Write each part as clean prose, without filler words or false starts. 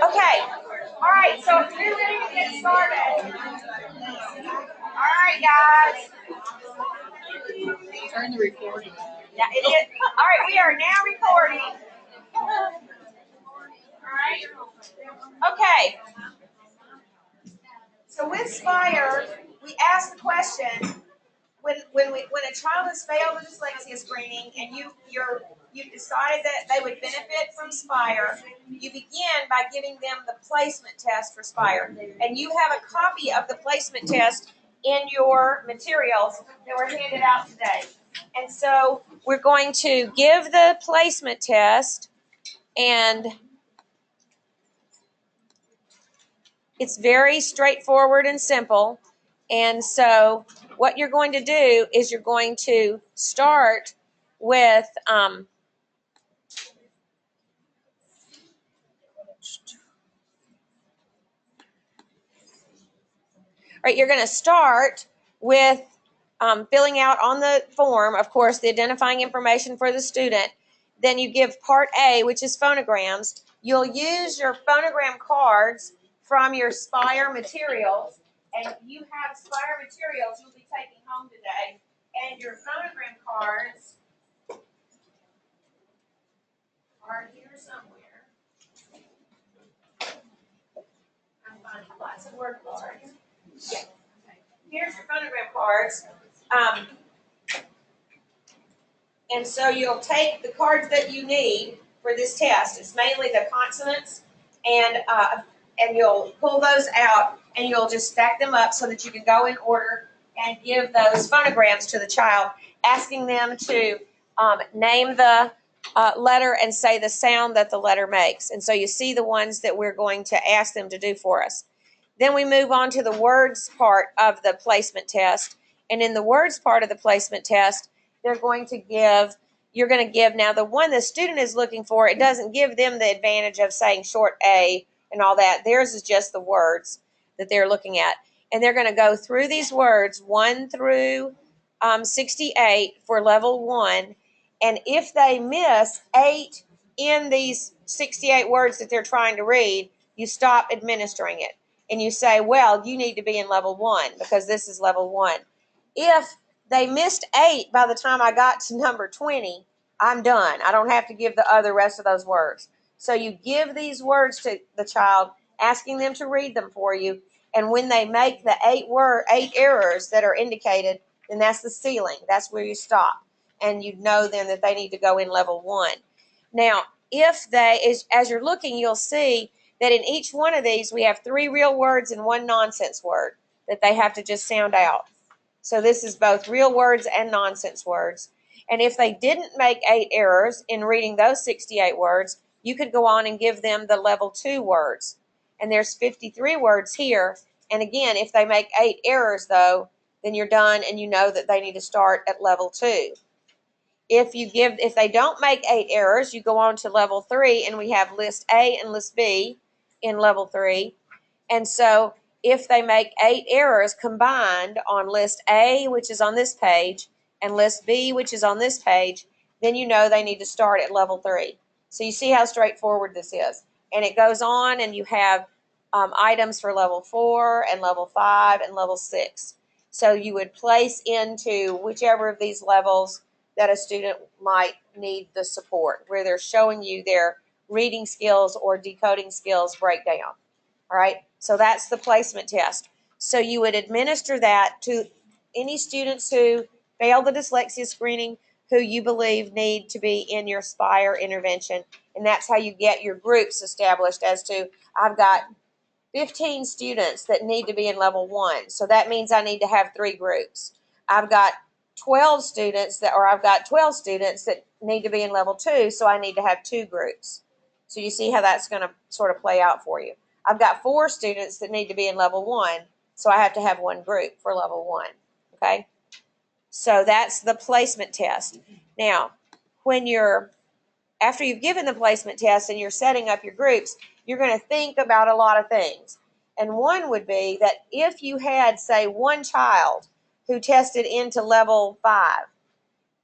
Okay. All right, so if we're ready to get started. All right, guys. Turn the recording. Yeah, it is. All right, we are now recording. All right. Okay. So with Spire, we ask the question, when a child has failed the dyslexia screening and you've decided that they would benefit from Spire, you begin by giving them the placement test for Spire. And you have a copy of the placement test in your materials that were handed out today. And so we're going to give the placement test, and it's very straightforward and simple. And so what you're going to do is you're going to start with you're going to start with filling out on the form, of course, the identifying information for the student. Then you give Part A, which is phonograms. You'll use your phonogram cards from your Spire materials, and you have Spire materials you'll be taking home today, and your phonogram cards are here somewhere. I'm finding lots of word cards. Yeah. Here's your phonogram cards. And so you'll take the cards that you need for this test. It's mainly the consonants, and you'll pull those out, and you'll just stack them up so that you can go in order and give those phonograms to the child, asking them to name the letter and say the sound that the letter makes. And so you see the ones that we're going to ask them to do for us. Then we move on to the words part of the placement test. And in the words part of the placement test, you're going to give now the one the student is looking for. It doesn't give them the advantage of saying short A and all that. Theirs is just the words that they're looking at. And they're going to go through these words 1 through 68 for level 1. And if they miss 8 in these 68 words that they're trying to read, you stop administering it. And you say, well, you need to be in level 1 because this is level 1. If they missed 8 by the time I got to number 20, I'm done. I don't have to give the rest of those words. So you give these words to the child, asking them to read them for you. And when they make the 8 errors that are indicated, then that's the ceiling. That's where you stop. And you know then that they need to go in level 1. Now, as you're looking, you'll see that in each one of these, we have 3 real words and 1 nonsense word that they have to just sound out. So this is both real words and nonsense words. And if they didn't make 8 errors in reading those 68 words, you could go on and give them the level 2 words. And there's 53 words here. And again, if they make 8 errors, though, then you're done and you know that they need to start at level 2. If they don't make 8 errors, you go on to level 3, and we have list A and list B in level 3. And so if they make 8 errors combined on list A, which is on this page, and list B, which is on this page, then you know they need to start at level 3. So you see how straightforward this is. And it goes on, and you have items for level 4 and level 5 and level 6. So you would place into whichever of these levels that a student might need the support, where they're showing you their reading skills or decoding skills breakdown. All right, so that's the placement test. So you would administer that to any students who fail the dyslexia screening, who you believe need to be in your Spire intervention. And that's how you get your groups established as to, I've got 15 students that need to be in level 1. So that means I need to have 3 groups. I've got 12 students that need to be in level 2, so I need to have 2 groups. So you see how that's going to sort of play out for you. I've got 4 students that need to be in level 1, so I have to have 1 group for level 1. Okay? So that's the placement test. Now, after you've given the placement test and you're setting up your groups, you're going to think about a lot of things. And one would be that if you had, say, one child who tested into level 5.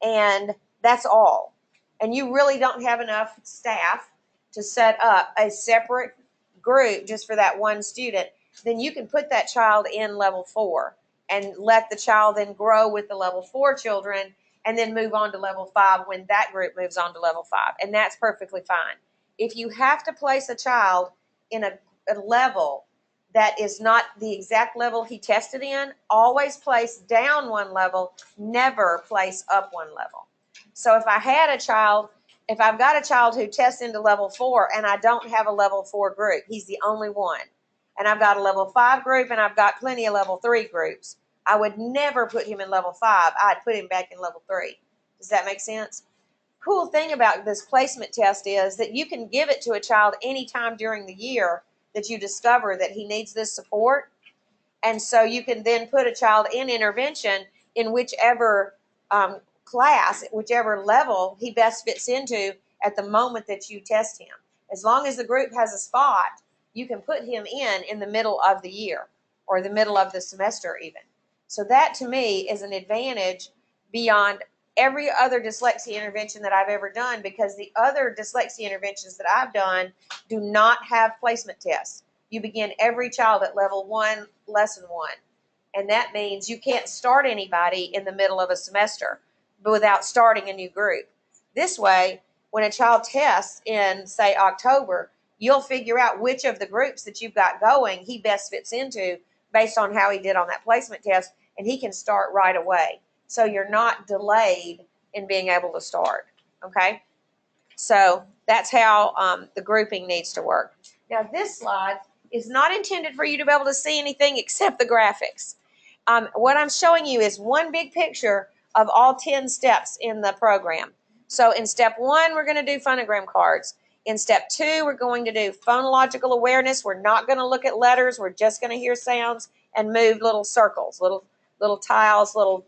And that's all. And you really don't have enough staff to set up a separate group just for that one student, then you can put that child in level 4 and let the child then grow with the level 4 children and then move on to level 5 when that group moves on to level 5. And that's perfectly fine. If you have to place a child in a level that is not the exact level he tested in, always place down one level, never place up one level. So if I've got a child who tests into level 4 and I don't have a level 4 group, he's the only one, and I've got a level 5 group and I've got plenty of level 3 groups, I would never put him in level 5. I'd put him back in level 3. Does that make sense? Cool thing about this placement test is that you can give it to a child anytime during the year that you discover that he needs this support. And so you can then put a child in intervention in whichever class, whichever level he best fits into at the moment that you test him. As long as the group has a spot, you can put him in the middle of the year or the middle of the semester even. So that to me is an advantage beyond every other dyslexia intervention that I've ever done, because the other dyslexia interventions that I've done do not have placement tests. You begin every child at level 1, lesson 1. And that means you can't start anybody in the middle of a semester without starting a new group. This way, when a child tests in, say, October, you'll figure out which of the groups that you've got going he best fits into based on how he did on that placement test, and he can start right away. So you're not delayed in being able to start, okay? So that's how the grouping needs to work. Now this slide is not intended for you to be able to see anything except the graphics. What I'm showing you is one big picture of all 10 steps in the program. So in step 1, we're going to do phonogram cards. In step 2, we're going to do phonological awareness. We're not going to look at letters. We're just going to hear sounds and move little circles, little tiles, little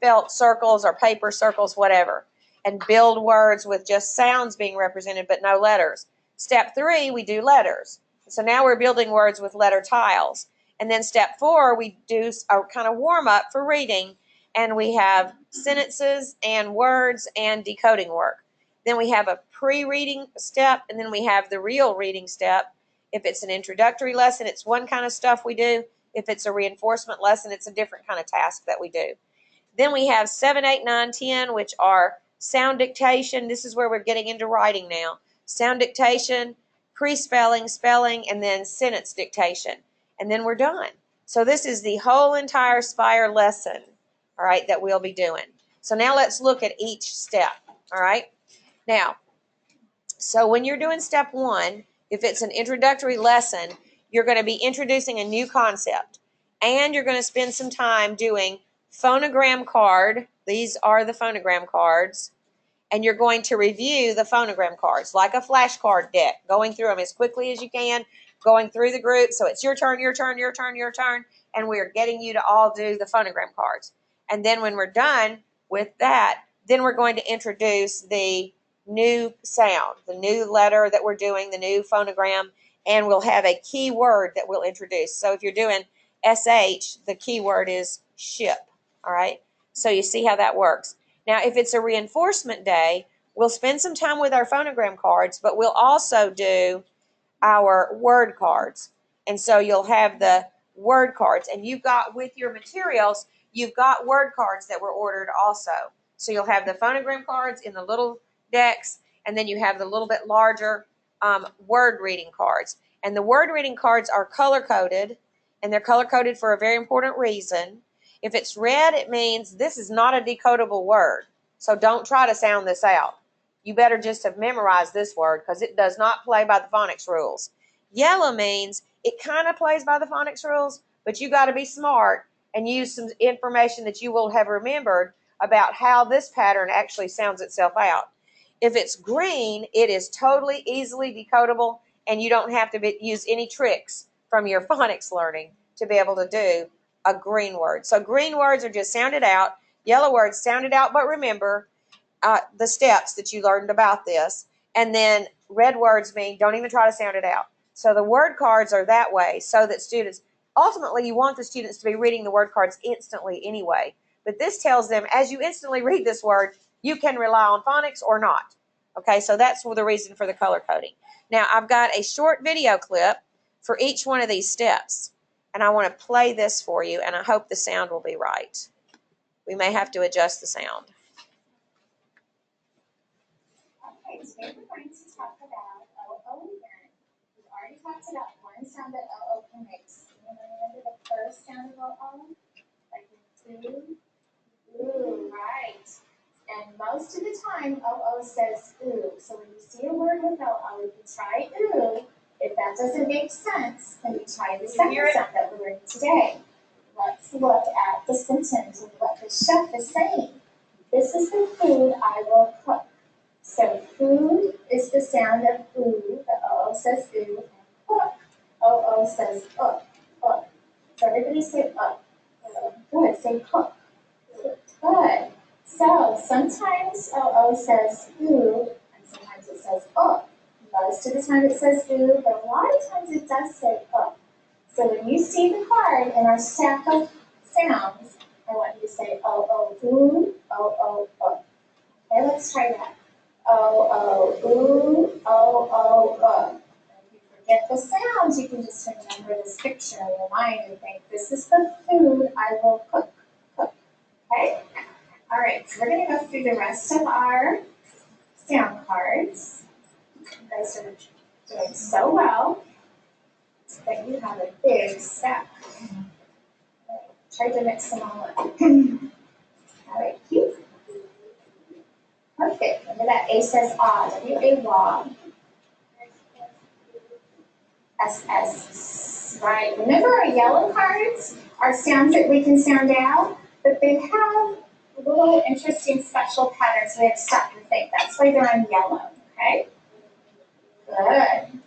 felt circles or paper circles, whatever, and build words with just sounds being represented but no letters. Step 3, we do letters. So now we're building words with letter tiles. And then step 4, we do a kind of warm-up for reading, and we have sentences and words and decoding work. Then we have a pre-reading step, and then we have the real reading step. If it's an introductory lesson, it's one kind of stuff we do. If it's a reinforcement lesson, it's a different kind of task that we do. Then we have 7, 8, 9, 10, which are sound dictation. This is where we're getting into writing now. Sound dictation, pre-spelling, spelling, and then sentence dictation. And then we're done. So this is the whole entire Spire lesson, all right, that we'll be doing. So now let's look at each step, all right? Now, so when you're doing step 1, if it's an introductory lesson, you're going to be introducing a new concept. And you're going to spend some time doing phonogram card. These are the phonogram cards. And you're going to review the phonogram cards like a flashcard deck, going through them as quickly as you can, going through the group. So it's your turn, your turn, your turn, your turn. And we're getting you to all do the phonogram cards. And then when we're done with that, then we're going to introduce the new sound, the new letter that we're doing, the new phonogram, and we'll have a key word that we'll introduce. So if you're doing SH, the key word is ship, all right? So you see how that works. Now, if it's a reinforcement day, we'll spend some time with our phonogram cards, but we'll also do our word cards. And so you'll have the word cards, and you've got with your materials, you've got word cards that were ordered also. So you'll have the phonogram cards in the little decks, and then you have the little bit larger word reading cards. And the word reading cards are color-coded, and they're color-coded for a very important reason. If it's red, it means this is not a decodable word. So don't try to sound this out. You better just have memorized this word because it does not play by the phonics rules. Yellow means it kind of plays by the phonics rules, but you got to be smart and use some information that you will have remembered about how this pattern actually sounds itself out. If it's green, it is totally easily decodable, and you don't have to use any tricks from your phonics learning to be able to do a green word. So green words are just sounded out. Yellow words sounded out, but remember the steps that you learned about this. And then red words mean don't even try to sound it out. So the word cards are that way so that students ultimately you want the students to be reading the word cards instantly anyway. But this tells them, as you instantly read this word, you can rely on phonics or not. Okay, so that's the reason for the color coding. Now, I've got a short video clip for each one of these steps, and I want to play this for you, and I hope the sound will be right. We may have to adjust the sound. Okay, today we're going to talk about O-O again. We've already talked about one sound that O-O can make. Remember the first sound of O-O? Like ooh, ooh, right. And most of the time, O-O says ooh. So when you see a word with O-O, you can try ooh. If that doesn't make sense, then you try the second sound that we're learning today. Let's look at the sentence and what the chef is saying. This is the food I will cook. So food is the sound of ooh. The O-O says ooh. And cook, O-O says cook. So everybody say good, say cook. Good. So sometimes O-O says ooh, and sometimes it says Most of the time it says ooh, but a lot of times it does say So when you see the card in our stack of sounds, I want you to say O-O ooh, O-O Okay, let's try that. O-O ooh, O-O If you forget the sounds, you can just remember this picture in your mind and think, this is the food I will cook. Okay? All right, so we're going to go through the rest of our sound cards. You guys are doing so well. So that you have a big stack. Try to mix them all up. All right, cute. Perfect. Remember that A says ah, W-A-W-A. S-S. Right. Remember our yellow cards are sounds that we can sound out, but they have little interesting special patterns we have to stop and think. That's why they're on yellow. Okay? Good.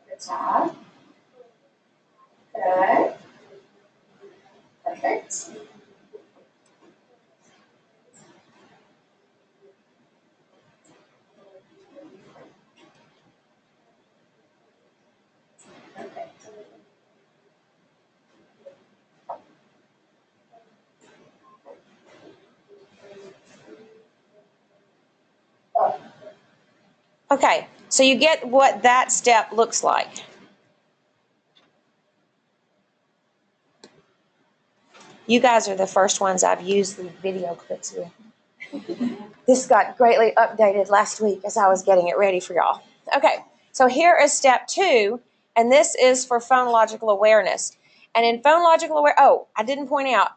Good job. Good. Perfect. Perfect. Okay, so you get what that step looks like. You guys are the first ones I've used the video clips with. This got greatly updated last week as I was getting it ready for y'all. Okay, so here is step 2, and this is for phonological awareness. And in phonological awareness, I didn't point out,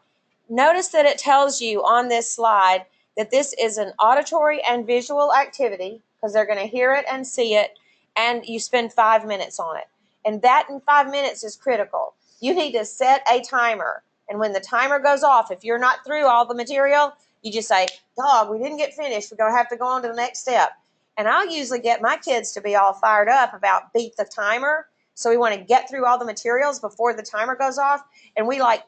notice that it tells you on this slide that this is an auditory and visual activity, because they're going to hear it and see it, and you spend 5 minutes on it. And that in 5 minutes is critical. You need to set a timer, and when the timer goes off, if you're not through all the material, you just say, dog, we didn't get finished. We're going to have to go on to the next step. And I'll usually get my kids to be all fired up about beat the timer. So we want to get through all the materials before the timer goes off. And we like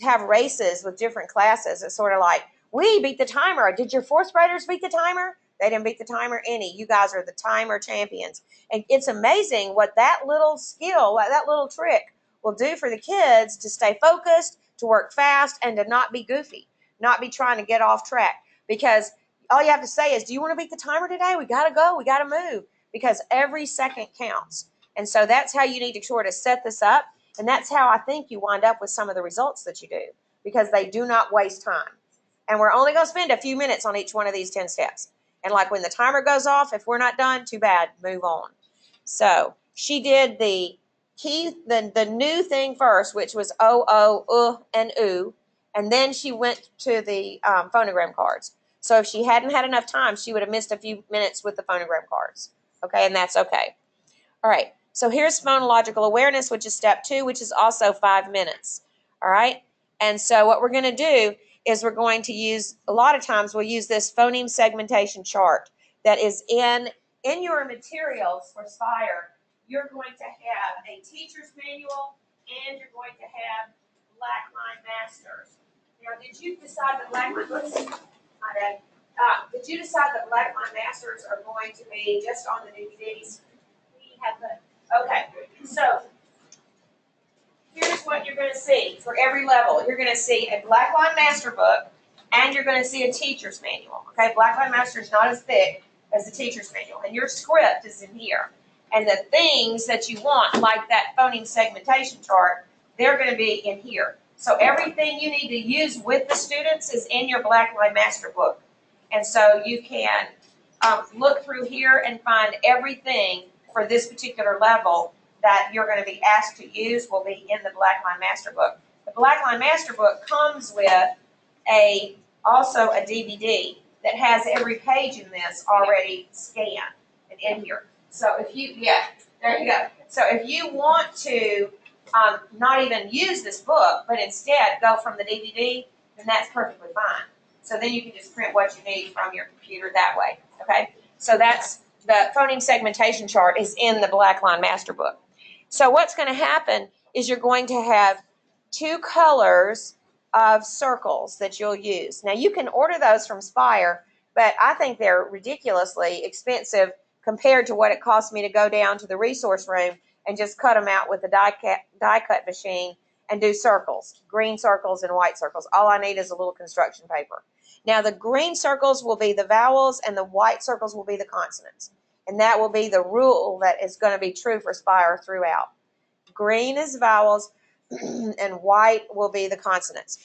have races with different classes. It's sort of like, we beat the timer. Did your 4th graders beat the timer? They didn't beat the timer any. You guys are the timer champions. And it's amazing what that little skill, that little trick will do for the kids to stay focused, to work fast, and to not be goofy. Not be trying to get off track, because all you have to say is, do you want to beat the timer today? We got to go. We got to move, because every second counts. And so that's how you need to sort of set this up. And that's how I think you wind up with some of the results that you do, because they do not waste time. And we're only going to spend a few minutes on each one of these 10 steps. And like when the timer goes off, if we're not done, too bad, move on. So she did the new thing first, which was O, and oo. And then she went to the phonogram cards. So if she hadn't had enough time, she would have missed a few minutes with the phonogram cards. Okay, and that's okay. All right, so here's phonological awareness, which is step 2, which is also 5 minutes. All right, and so what we're going to do is we're going to use, a lot of times we'll use this phoneme segmentation chart that is in your materials for Spire. You're going to have a teacher's manual, and you're going to have Blackline Masters. Now, did you decide that did you decide that Blackline Masters are going to be just on the DVDs? We have the, okay, so here's what you're going to see for every level. You're going to see a Blackline Master Book, and you're going to see a teacher's manual. Okay, Blackline Master is not as thick as the teacher's manual, and your script is in here. And the things that you want, like that phoneme segmentation chart, they're going to be in here. So everything you need to use with the students is in your Blackline Master Book. And so you can look through here and find everything for this particular level that you're going to be asked to use will be in the Blackline Master Book. The Blackline Master Book comes with also a DVD that has every page in this already scanned and in here. So if you, there you go. So if you want to not even use this book, but instead go from the DVD, then that's perfectly fine. So then you can just print what you need from your computer that way, okay? So that's the phoneme segmentation chart is in the Blackline Master Book. So what's going to happen is you're going to have 2 colors of circles that you'll use. Now you can order those from Spire, but I think they're ridiculously expensive compared to what it costs me to go down to the resource room and just cut them out with a die cut machine and do circles, green circles and white circles. All I need is a little construction paper. Now the green circles will be the vowels and the white circles will be the consonants. And that will be the rule that is going to be true for Spire throughout. Green is vowels and white will be the consonants.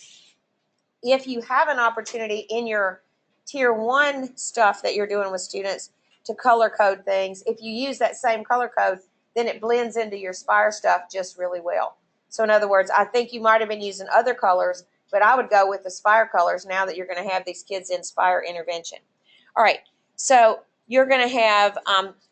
If you have an opportunity in your Tier 1 stuff that you're doing with students to color code things, if you use that same color code, then it blends into your Spire stuff just really well. So in other words, I think you might have been using other colors, but I would go with the Spire colors now that you're going to have these kids in Spire intervention. All right, so you're going to have,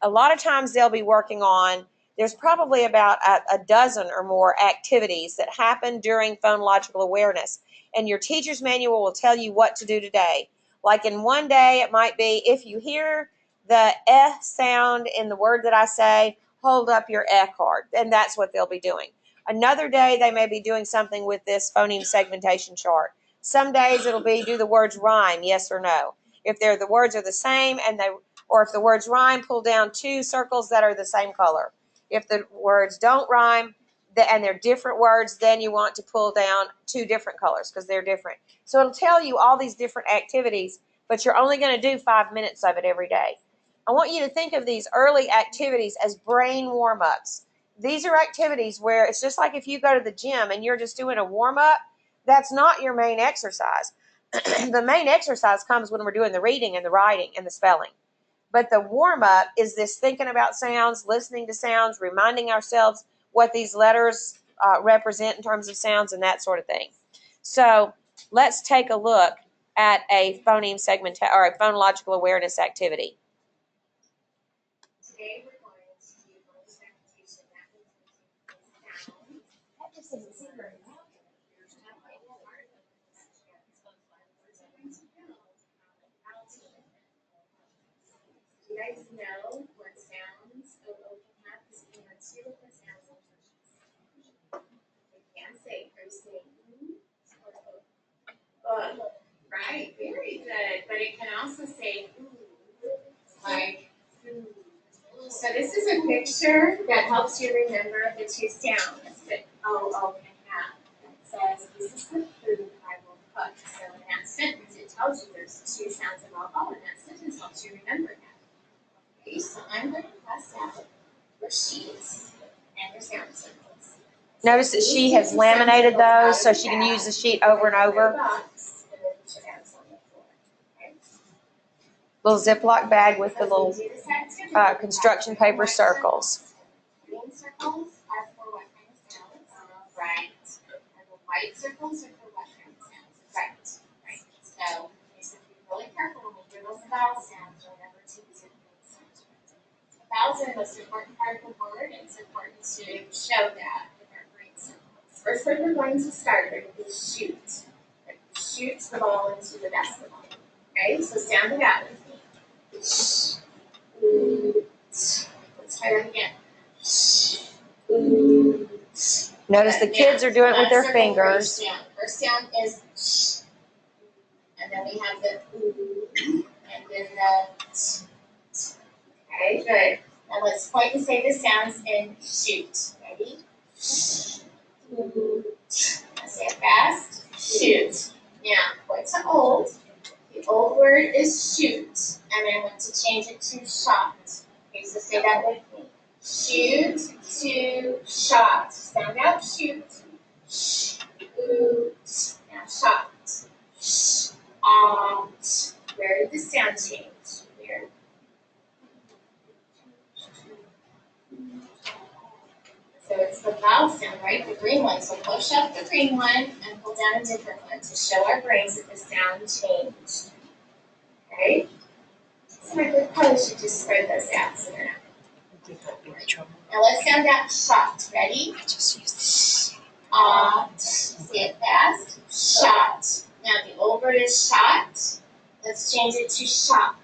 a lot of times they'll be working on, there's probably about a dozen or more activities that happen during phonological awareness. And your teacher's manual will tell you what to do today. Like in one day, it might be, if you hear the eh sound in the word that I say, hold up your eh card. And that's what they'll be doing. Another day, they may be doing something with this phoneme segmentation chart. Some days it'll be, do the words rhyme, yes or no? If the words are the same, or if the words rhyme, pull down 2 circles that are the same color. If the words don't rhyme, and they're different words, then you want to pull down 2 different colors because they're different. So it'll tell you all these different activities, but you're only going to do 5 minutes of it every day. I want you to think of these early activities as brain warm-ups. These are activities where it's just like if you go to the gym and you're just doing a warm-up, that's not your main exercise. The main exercise comes when we're doing the reading and the writing and the spelling. But the warm-up is this thinking about sounds, listening to sounds, reminding ourselves what these letters represent in terms of sounds and that sort of thing. So let's take a look at a phoneme segment or a phonological awareness activity. Today we're going to do phoneme segmentation methods using sound. That just doesn't seem very loud. Do you guys know what sounds OO can have? Because we have 2 different sounds and functions. We can say first say or O. Right, very good. But it can also say ooh, like ooh. So this is a picture that helps you remember the 2 sounds that OO can have. It says this is the food I will cook. So in that sentence, it tells you there's 2 sounds of OO, and that sentence helps you remember that. Okay, so I'm going to pass out your sheets and your sound circles. Notice that she has laminated those so she can use the sheet over and over. Little Ziploc bag with the little construction paper circles. Green circles are for what kind of sounds? Right. And the white circles are for what kind of sounds? Right. Right. So you should be really careful when we hear those vowel sounds. Remember to use it in the sounds. Vowels are the most important part of the word, and it's important to show that with our green circles. First word we're going to start with is shoot. Shoot the ball into the basketball. Okay, so sound it out with me. Let's try that again. Notice the kids are doing it with their fingers. First sound is sh. And then we have the ooh, and then the t. Okay, good. Now let's point and say the sounds and shoot. Ready? Now say it fast. Shoot. Now, what's the old? The old word is shoot, and I want to change it to shot. Okay, so say that with me. Shoot to shot. Sound out, shoot. Shoot. Now shot. Where did the sound change? Here. So it's the vowel sound, right? The green one. So push up the green one and pull down a different one to show our brains that the sound changed. Okay? So I probably should just spread those out so they're not. Now let's sound out shot. Ready? Say it fast. Shot. Now the old word is shot. Let's change it to shot.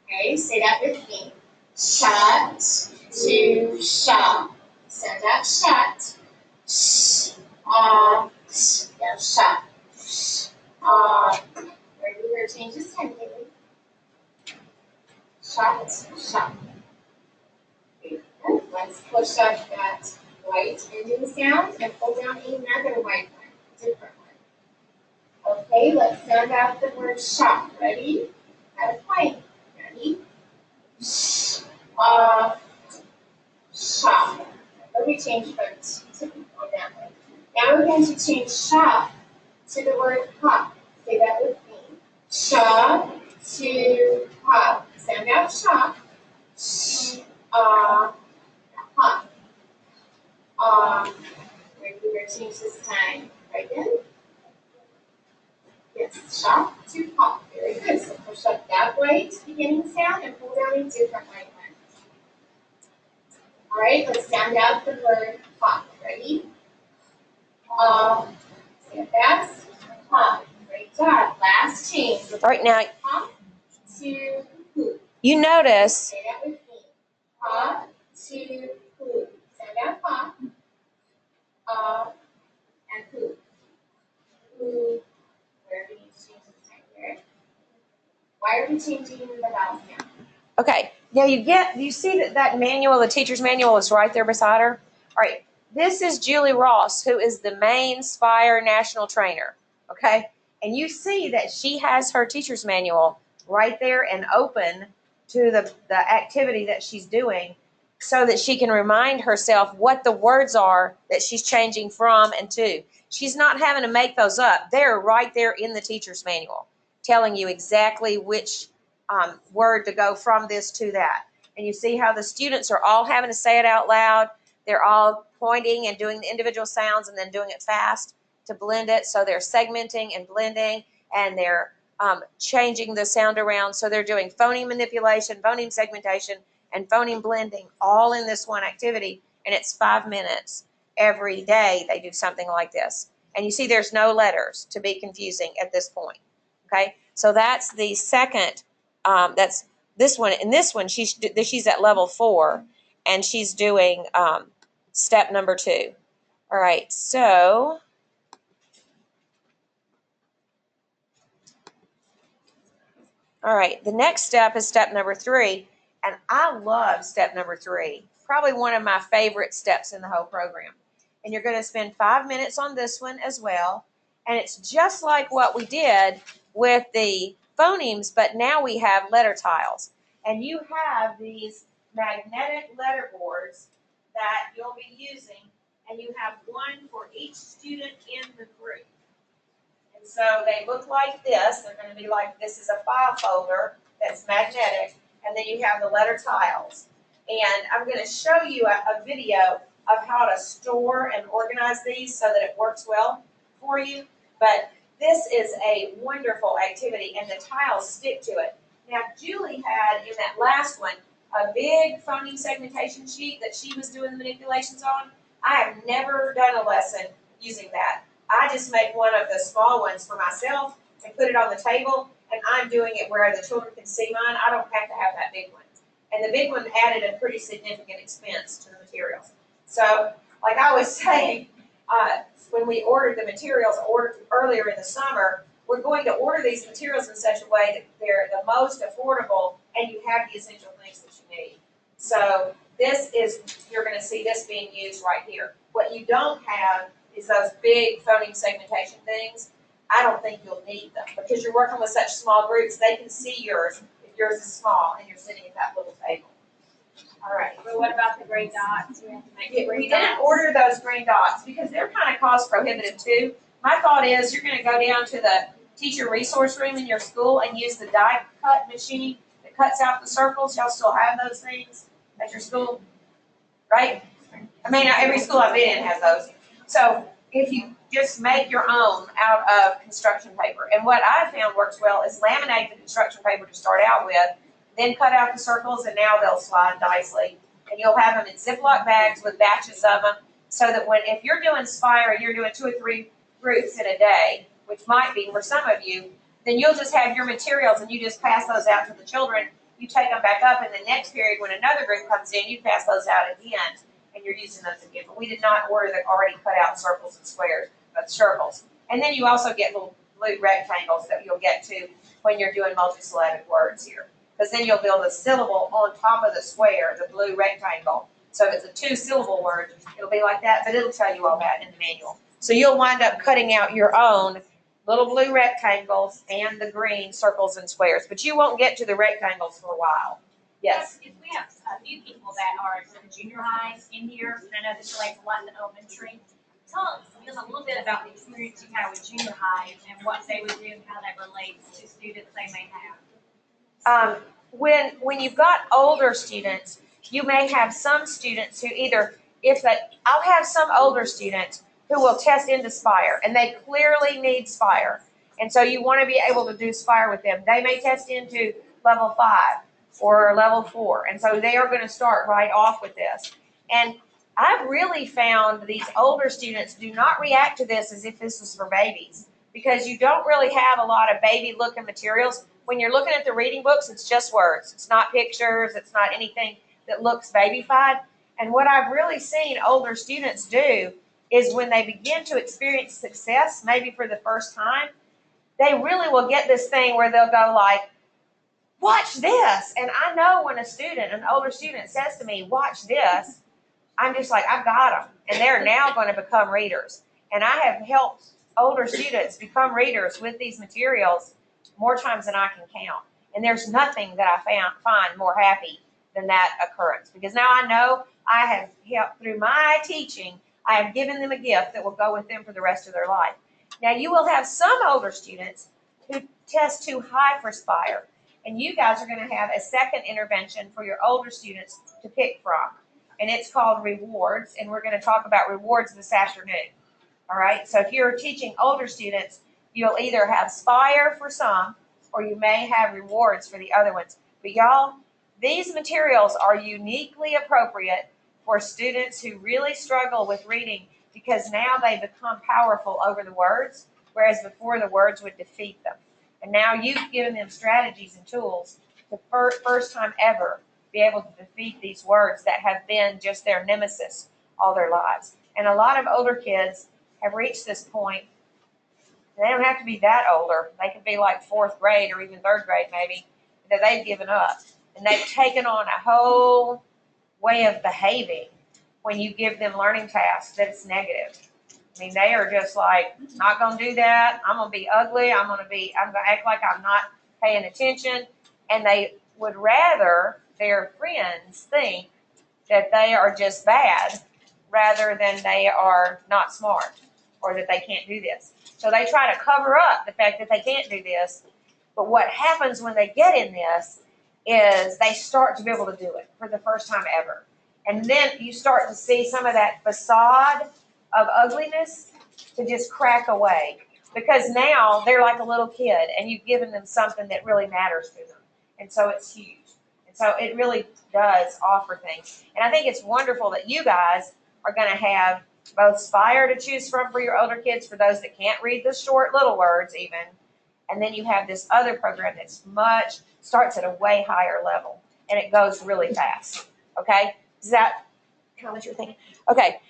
Okay, say that with me. Shot to shot. Sound out shot. Now shot. Where do we change this time, Haley? Shot, shot. Okay, let's push up that white ending sound and pull down another white one, different one. Okay, let's sound out the word shot. Ready? Have a point. Ready? Shot. Let me change first to on that one. Now we're going to change shot to the word hop. Say that with me. Shot to hop. Sound out shot. Hop. We're going to change this time. Right in. Yes, shot to hop. Very good. So push up that white beginning sound and pull down a different white one. All right, let's sound out the word hop. Ready? Say it fast. Hop. Great job. Last change. All right, now Hop to hoop. you notice. Say that with me. Hop to hoop. Sound out hop. And hoop. Hoop. Where do we need to change this time here? Why are we changing the vowel sound? Okay, now you see that manual, the teacher's manual is right there beside her? All right, this is Julie Ross, who is the main Spire national trainer, okay? And you see that she has her teacher's manual right there and open to the activity that she's doing so that she can remind herself what the words are that she's changing from and to. She's not having to make those up. They're right there in the teacher's manual, telling you exactly which word to go from this to that. And you see how the students are all having to say it out loud. They're all pointing and doing the individual sounds and then doing it fast to blend it. So they're segmenting and blending, and they're changing the sound around. So they're doing phoneme manipulation, phoneme segmentation, and phoneme blending all in this one activity. And it's 5 minutes every day they do something like this. And you see there's no letters to be confusing at this point. Okay, so that's the second. That's this one. In this one, she's at level 4, and she's doing step number 2. All right, so the next step is step number 3, and I love step number 3. Probably one of my favorite steps in the whole program. And you're going to spend 5 minutes on this one as well, and it's just like what we did with the phonemes, but now we have letter tiles. And you have these magnetic letter boards that you'll be using, and you have one for each student in the group. And so they look like this. They're going to be like, this is a file folder that's magnetic, and then you have the letter tiles. And I'm going to show you a video of how to store and organize these so that it works well for you. But this is a wonderful activity, and the tiles stick to it. Now, Julie had in that last one a big phoneme segmentation sheet that she was doing manipulations on. I have never done a lesson using that. I just make one of the small ones for myself and put it on the table, and I'm doing it where the children can see mine. I don't have to have that big one. And the big one added a pretty significant expense to the materials. So, like I was saying, when we ordered the materials earlier in the summer, we're going to order these materials in such a way that they're the most affordable and you have the essential things that you need. So this is, you're going to see this being used right here. What you don't have is those big phoneme segmentation things. I don't think you'll need them because you're working with such small groups. They can see yours if yours is small and you're sitting at that little table. All right. But what about the green dots? We have to make We green didn't dots. order those green dots because they're kind of cost prohibitive too. My thought is you're going to go down to the teacher resource room in your school and use the die cut machine that cuts out the circles. Y'all still have those things at your school, right? I mean, every school I've been in has those. So if you just make your own out of construction paper, and what I found works well is laminate the construction paper to start out with, then cut out the circles, and now they'll slide nicely. And you'll have them in Ziploc bags with batches of them, so that if you're doing Spire and you're doing 2 or 3 groups in a day, which might be for some of you, then you'll just have your materials and you just pass those out to the children. You take them back up, and the next period when another group comes in, you pass those out again, and you're using those again. But we did not order the already cut out circles and squares, but circles. And then you also get little blue rectangles that you'll get to when you're doing multisyllabic words here. Because then you'll build a syllable on top of the square, the blue rectangle. So if it's a 2-syllable word, it'll be like that, but it'll tell you all that in the manual. So you'll wind up cutting out your own little blue rectangles and the green circles and squares, but you won't get to the rectangles for a while. Yes? If we have a few people that are in junior high in here, and I know this relates a lot to elementary, tell them a little bit about the experience you had with junior high and what they would do and how that relates to students they may have. When you've got older students, you may have some students who I'll have some older students who will test into Spire, and they clearly need Spire. And so you want to be able to do Spire with them. They may test into level 5 or level 4, and so they are going to start right off with this. And I've really found these older students do not react to this as if this was for babies, because you don't really have a lot of baby-looking materials. When you're looking at the reading books, it's just words. It's not pictures. It's not anything that looks babyfied. And what I've really seen older students do is when they begin to experience success, maybe for the first time, they really will get this thing where they'll go like, watch this. And I know when an older student says to me, watch this, I'm just like, I've got them. And they're now going to become readers. And I have helped older students become readers with these materials more times than I can count. And there's nothing that I find more happy than that occurrence. Because now I know I have helped through my teaching, I have given them a gift that will go with them for the rest of their life. Now you will have some older students who test too high for Spire. And you guys are going to have a second intervention for your older students to pick from. And it's called rewards. And we're going to talk about rewards this afternoon. All right. So if you're teaching older students, you'll either have Spire for some, or you may have rewards for the other ones. But y'all, these materials are uniquely appropriate for students who really struggle with reading, because now they become powerful over the words, whereas before the words would defeat them. And now you've given them strategies and tools to first time ever be able to defeat these words that have been just their nemesis all their lives. And a lot of older kids have reached this point. They don't have to be that older. They could be like 4th grade or even 3rd grade maybe, that they've given up. And they've taken on a whole way of behaving when you give them learning tasks that's negative. I mean, they are just like, not going to do that. I'm going to be ugly. I'm going to act like I'm not paying attention. And they would rather their friends think that they are just bad rather than they are not smart or that they can't do this. So they try to cover up the fact that they can't do this. But what happens when they get in this is they start to be able to do it for the first time ever. And then you start to see some of that facade of ugliness to just crack away. Because now they're like a little kid and you've given them something that really matters to them. And so it's huge. And so it really does offer things. And I think it's wonderful that you guys are going to have both Spire to choose from for your older kids, for those that can't read the short little words even. And then you have this other program that's starts at a way higher level. And it goes really fast. Okay? Is that kind of what you're thinking? Okay.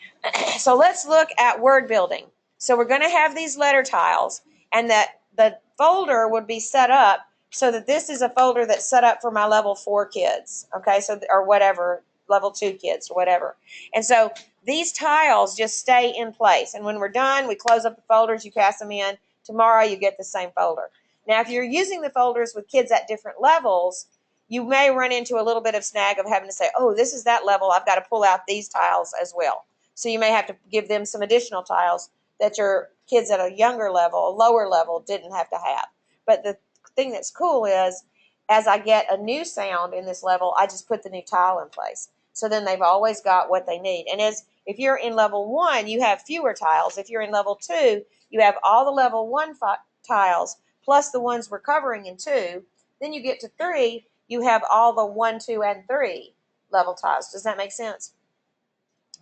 So let's look at word building. So we're going to have these letter tiles, and that the folder would be set up so that this is a folder that's set up for my level 4 kids. Okay? So, or whatever, level 2 kids or whatever. And so these tiles just stay in place. And when we're done, we close up the folders, you pass them in. Tomorrow you get the same folder. Now, if you're using the folders with kids at different levels, you may run into a little bit of snag of having to say, oh, this is that level, I've got to pull out these tiles as well. So you may have to give them some additional tiles that your kids at a younger level, a lower level, didn't have to have. But the thing that's cool is, as I get a new sound in this level, I just put the new tile in place. So then they've always got what they need. And if you're in level 1, you have fewer tiles. If you're in level 2, you have all the level 1 tiles plus the ones we're covering in 2. Then you get to 3, you have all the 1, 2, and 3 level tiles. Does that make sense?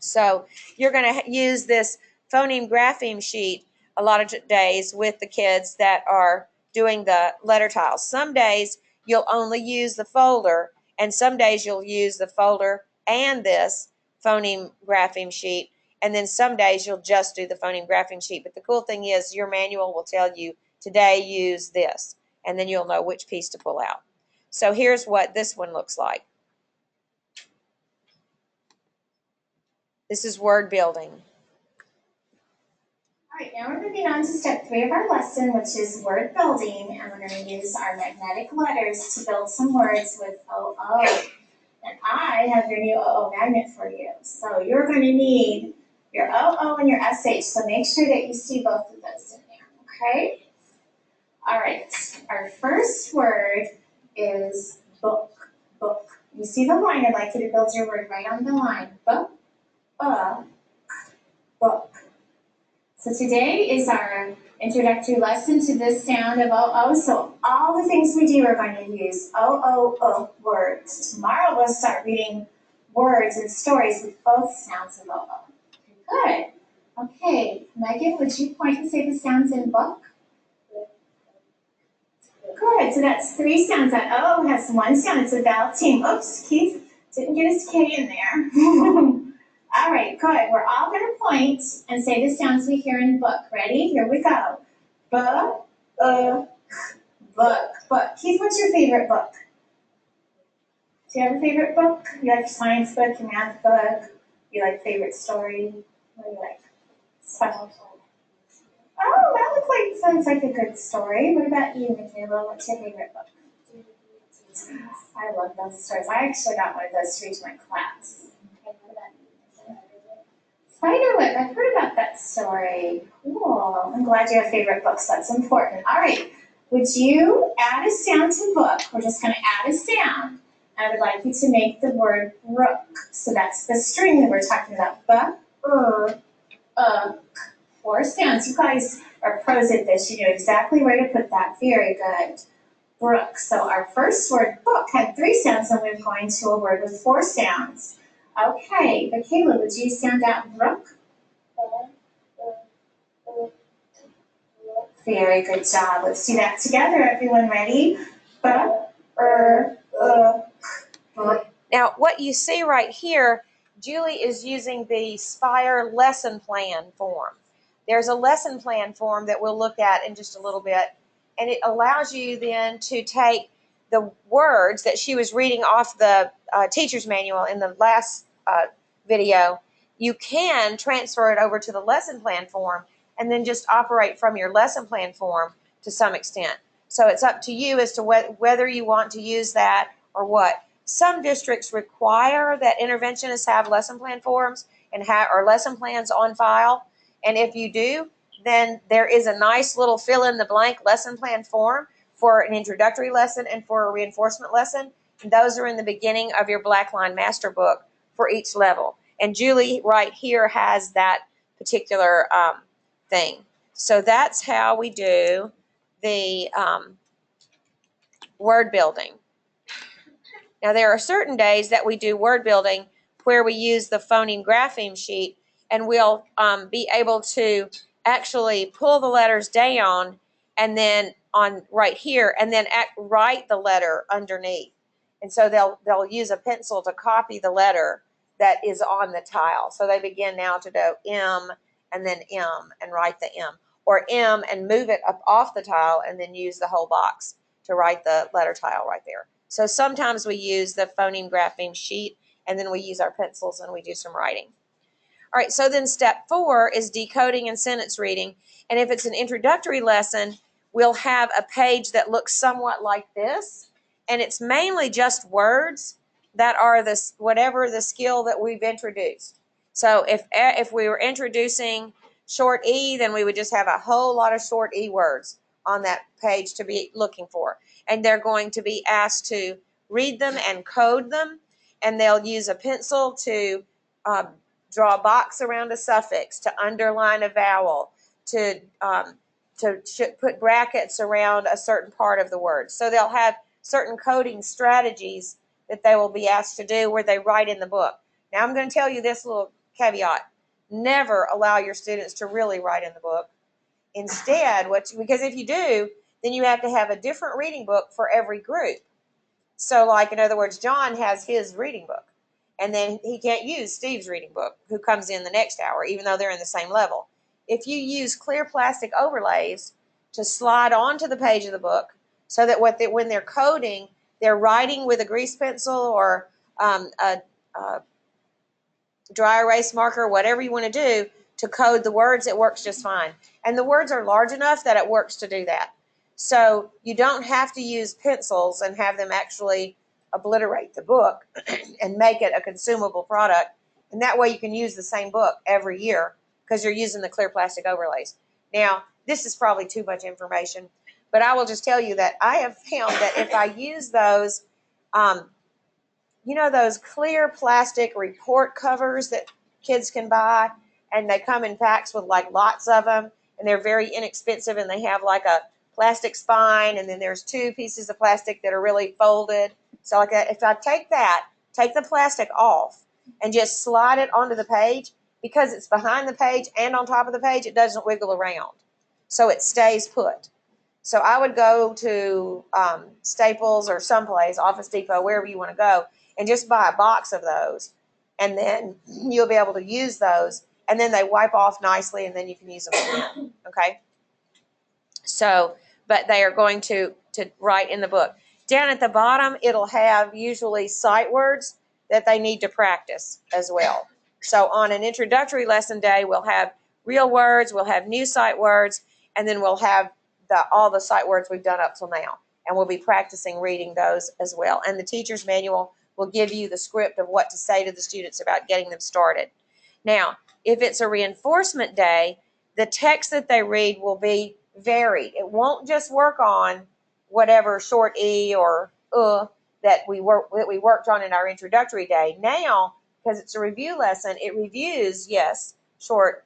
So you're going to use this phoneme grapheme sheet a lot of days with the kids that are doing the letter tiles. Some days you'll only use the folder, and some days you'll use the folder and this phoneme grapheme sheet, and then some days you'll just do the phoneme grapheme sheet. But the cool thing is your manual will tell you, today use this, and then you'll know which piece to pull out. So here's what this one looks like. This is word building. All right, now we're moving on to step 3 of our lesson, which is word building, and we're going to use our magnetic letters to build some words with OO. And I have your new OO magnet for you. So you're going to need your OO and your SH, so make sure that you see both of those in there, okay? All right, our first word is book, book. You see the line, I'd like you to build your word right on the line. Book, book. So today is our introductory lesson to this sound of OO. So all the things we do are going to use OO words. Tomorrow we'll start reading words and stories with both sounds of OO. Good. Okay, Megan, would you point and say the sounds in book? Good, so that's 3 sounds. That O has 1 sound, it's a vowel team. Oops, Keith didn't get his K in there. All right, good. We're all going to point and say the sounds we hear in the book. Ready? Here we go. Book, book. Keith, what's your favorite book? Do you have a favorite book? You like science book, your math book? You like favorite story? What do you like? Special. Oh, that sounds like a good story. What about you, Michaela? What's your favorite book? I love those stories. I actually got one of those to read to my class. Spiderweb, I've heard about that story. Cool. I'm glad you have favorite books. That's important. All right. Would you add a sound to book? We're just going to add a sound. I would like you to make the word rook. So that's the string that we're talking about. Book, 4 sounds. You guys are pros at this. You know exactly where to put that. Very good. Brook. So our first word, book, had 3 sounds, and we're going to a word with 4 sounds. Okay, Michaela, would you sound out brook? Very good job. Let's do that together. Everyone ready? Now, what you see right here, Julie is using the Spire lesson plan form. There's a lesson plan form that we'll look at in just a little bit, and it allows you then to take the words that she was reading off the teacher's manual in the last video. You can transfer it over to the lesson plan form and then just operate from your lesson plan form to some extent. So it's up to you as to whether you want to use that or what. Some districts require that interventionists have lesson plan forms and or lesson plans on file. And if you do, then there is a nice little fill-in-the-blank lesson plan form for an introductory lesson and for a reinforcement lesson. And those are in the beginning of your Blackline Master Book for each level. And Julie right here has that particular thing. So that's how we do the word building. Now, there are certain days that we do word building where we use the phoneme grapheme sheet, and we'll be able to actually pull the letters down and then on right here, and then write the letter underneath. And so they'll use a pencil to copy the letter that is on the tile. So they begin now to do M and then M and write the M, or M and move it up off the tile and then use the whole box to write the letter tile right there. So sometimes we use the phoneme grapheme sheet, and then we use our pencils and we do some writing. All right, so then step 4 is decoding and sentence reading. And if it's an introductory lesson, we'll have a page that looks somewhat like this. And it's mainly just words that are this, whatever the skill that we've introduced. So if we were introducing short E, then we would just have a whole lot of short E words on that page to be looking for. And they're going to be asked to read them and code them. And they'll use a pencil to draw a box around a suffix, to underline a vowel, to put brackets around a certain part of the word. So they'll have certain coding strategies that they will be asked to do where they write in the book. Now I'm going to tell you this little caveat. Never allow your students to really write in the book. Instead, because if you do, then you have to have a different reading book for every group. So like, in other words, John has his reading book, and then he can't use Steve's reading book, who comes in the next hour, even though they're in the same level. If you use clear plastic overlays to slide onto the page of the book so that when they're coding, they're writing with a grease pencil or a dry erase marker, whatever you want to do to code the words, it works just fine. And the words are large enough that it works to do that. So you don't have to use pencils and have them actually obliterate the book and make it a consumable product. And that way you can use the same book every year because you're using the clear plastic overlays. Now, this is probably too much information, but I will just tell you that I have found that if I use those, those clear plastic report covers that kids can buy, and they come in packs with like lots of them, and they're very inexpensive, and they have like a plastic spine, and then there's 2 pieces of plastic that are really folded. So like if I take the plastic off and just slide it onto the page, because it's behind the page and on top of the page, it doesn't wiggle around. So it stays put. So I would go to Staples or someplace, Office Depot, wherever you want to go, and just buy a box of those. And then you'll be able to use those. And then they wipe off nicely, and then you can use them again. Okay? So, but they are going to write in the book. Down at the bottom, it'll have usually sight words that they need to practice as well. So on an introductory lesson day, we'll have real words, we'll have new sight words, and then we'll have all the sight words we've done up till now. And we'll be practicing reading those as well. And the teacher's manual will give you the script of what to say to the students about getting them started. Now, if it's a reinforcement day, the text that they read will be varied. It won't just work on whatever short E or that we worked on in our introductory day. Now, because it's a review lesson, it reviews, yes, short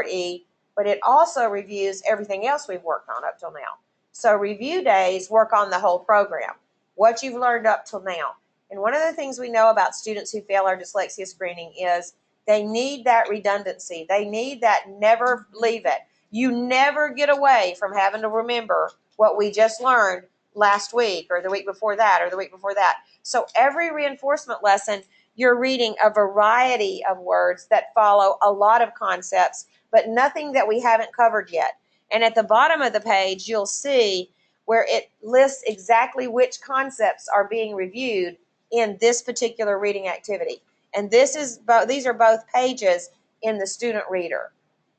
E, but it also reviews everything else we've worked on up till now. So review days work on the whole program, what you've learned up till now. And one of the things we know about students who fail our dyslexia screening is they need that redundancy. They need that never leave it. You never get away from having to remember what we just learned last week or the week before that or the week before that. So every reinforcement lesson, you're reading a variety of words that follow a lot of concepts, but nothing that we haven't covered yet. And at the bottom of the page, you'll see where it lists exactly which concepts are being reviewed in this particular reading activity. And these are both pages in the student reader.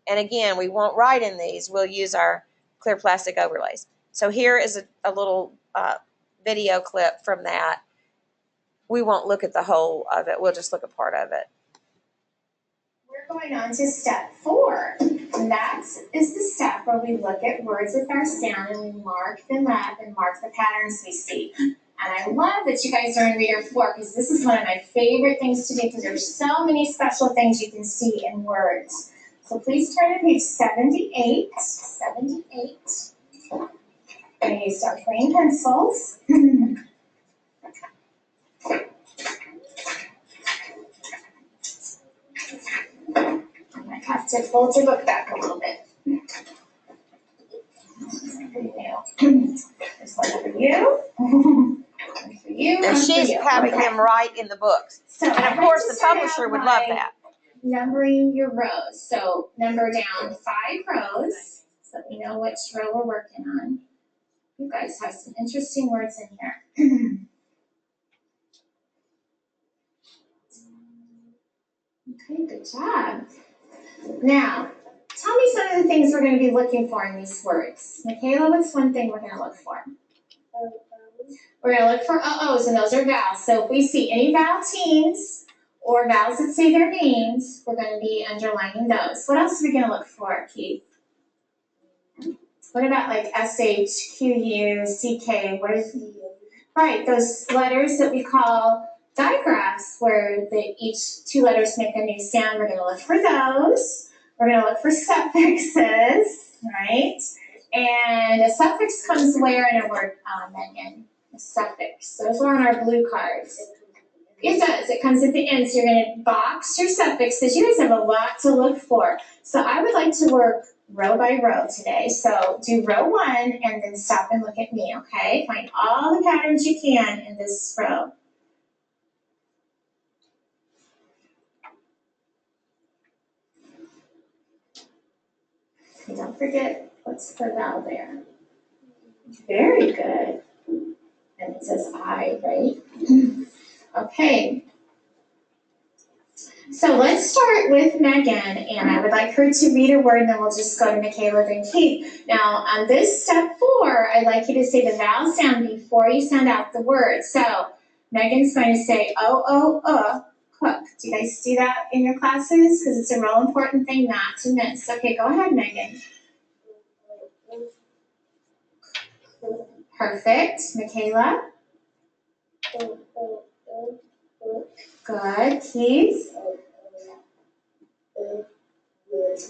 And again, we won't write in these. We'll use our clear plastic overlays. So here is a little video clip from that. We won't look at the whole of it. We'll just look at part of it. We're going on to step 4. And that is the step where we look at words with our sound and we mark them up and mark the patterns we see. And I love that you guys are in Reader 4 because this is one of my favorite things to do because there's so many special things you can see in words. So please turn to page 78. 78. And you start playing pencils. I might have to fold your book back a little bit. There's one for you. One for you. And she's having them write in the books. So and of course, the publisher would love that. Numbering your rows. So number down 5 rows so that we know which row we're working on. You guys have some interesting words in here. Okay, good job. Now, tell me some of the things we're going to be looking for in these words. Michaela, what's one thing we're going to look for? We're going to look for OOs, and those are vowels. So if we see any vowel teams or vowels that say their names, we're going to be underlining those. What else are we going to look for, Keith? What about like SH, QU, CK? What is right? Those letters that we call digraphs, where each two letters make a new sound. We're going to look for those. We're going to look for suffixes, right? And a suffix comes where in a word, Megan? A suffix. Those are on our blue cards. It does. It comes at the end. So you're going to box your suffixes. You guys have a lot to look for. So I would like to work row by row today. So do row 1 and then stop and look at me, okay? Find all the patterns you can in this row. And don't forget what's the vowel there. Very good. And it says I, right? Okay. So let's start with Megan, and I would like her to read a word, and then we'll just go to Michaela and Keith. Now, on this step 4, I'd like you to say the vowel sound before you sound out the word. So Megan's going to say cook. Do you guys do that in your classes? Because it's a real important thing not to miss. Okay, go ahead, Megan. Perfect. Michaela? Good. Keith?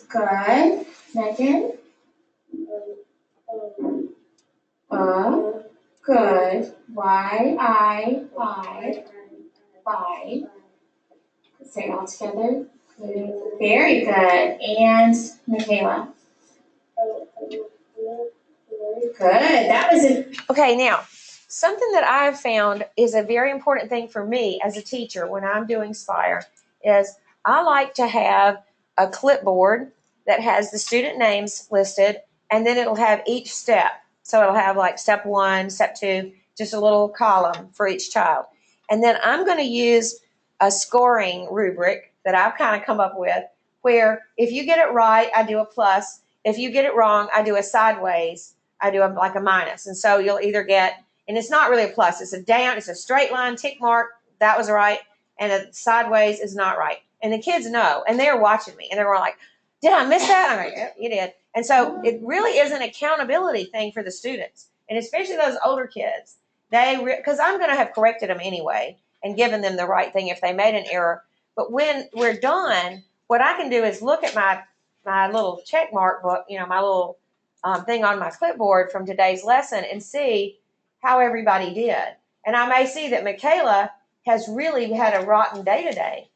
Good. Megan? Good. Y, I. Say it all together. Very good. And Michaela? Good. That was a... Okay, now, something that I've found is a very important thing for me as a teacher when I'm doing Spire is I like to have a clipboard that has the student names listed, and then it'll have each step. So it'll have like step 1, step 2, just a little column for each child. And then I'm going to use a scoring rubric that I've kind of come up with where if you get it right, I do a plus. If you get it wrong, I do a sideways. I do like a minus. And so you'll either get, and it's not really a plus, it's a down, it's a straight line, tick mark, that was right, and a sideways is not right. And the kids know, and they're watching me, and they're like, did I miss that? I'm like, yep, you did. And so it really is an accountability thing for the students, and especially those older kids. Because I'm going to have corrected them anyway and given them the right thing if they made an error. But when we're done, what I can do is look at my little check mark book, my little thing on my clipboard from today's lesson and see how everybody did. And I may see that Michaela has really had a rotten day today.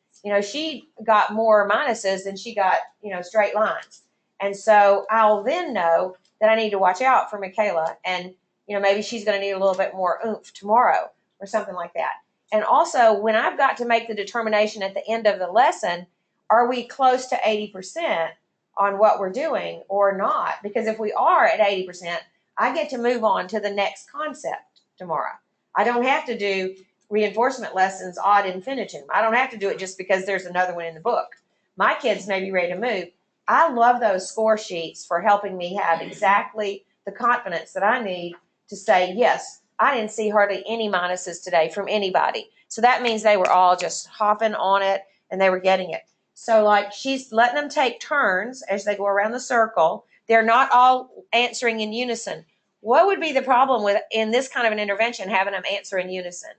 She got more minuses than she got, straight lines. And so I'll then know that I need to watch out for Michaela. And, maybe she's going to need a little bit more oomph tomorrow or something like that. And also, when I've got to make the determination at the end of the lesson, are we close to 80% on what we're doing or not? Because if we are at 80%, I get to move on to the next concept tomorrow. I don't have to do reinforcement lessons ad infinitum. I don't have to do it just because there's another one in the book. My kids may be ready to move. I love those score sheets for helping me have exactly the confidence that I need to say, yes, I didn't see hardly any minuses today from anybody. So that means they were all just hopping on it and they were getting it. So like she's letting them take turns as they go around the circle. They're not all answering in unison. What would be the problem with in this kind of an intervention having them answer in unison?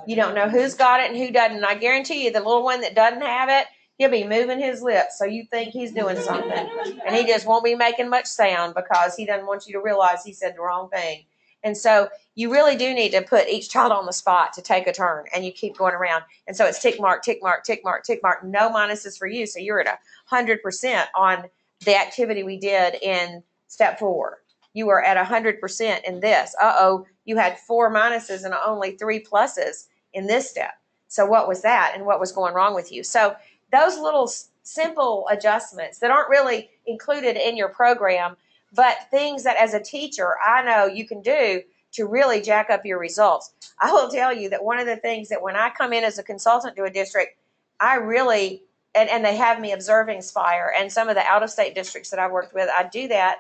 You don't know who's got it and who doesn't. And I guarantee you the little one that doesn't have it, he'll be moving his lips so you think he's doing something. And he just won't be making much sound because he doesn't want you to realize he said the wrong thing. And so you really do need to put each child on the spot to take a turn, and you keep going around. And so it's tick mark, tick mark, tick mark, tick mark. No minuses for you. So you're at 100% on the activity we did in step 4. You were at 100% in this. You had 4 minuses and only 3 pluses in this step. So what was that and what was going wrong with you? So those little simple adjustments that aren't really included in your program, but things that as a teacher I know you can do to really jack up your results. I will tell you that one of the things that when I come in as a consultant to a district, I really, and they have me observing Spire, and some of the out-of-state districts that I've worked with, I do that.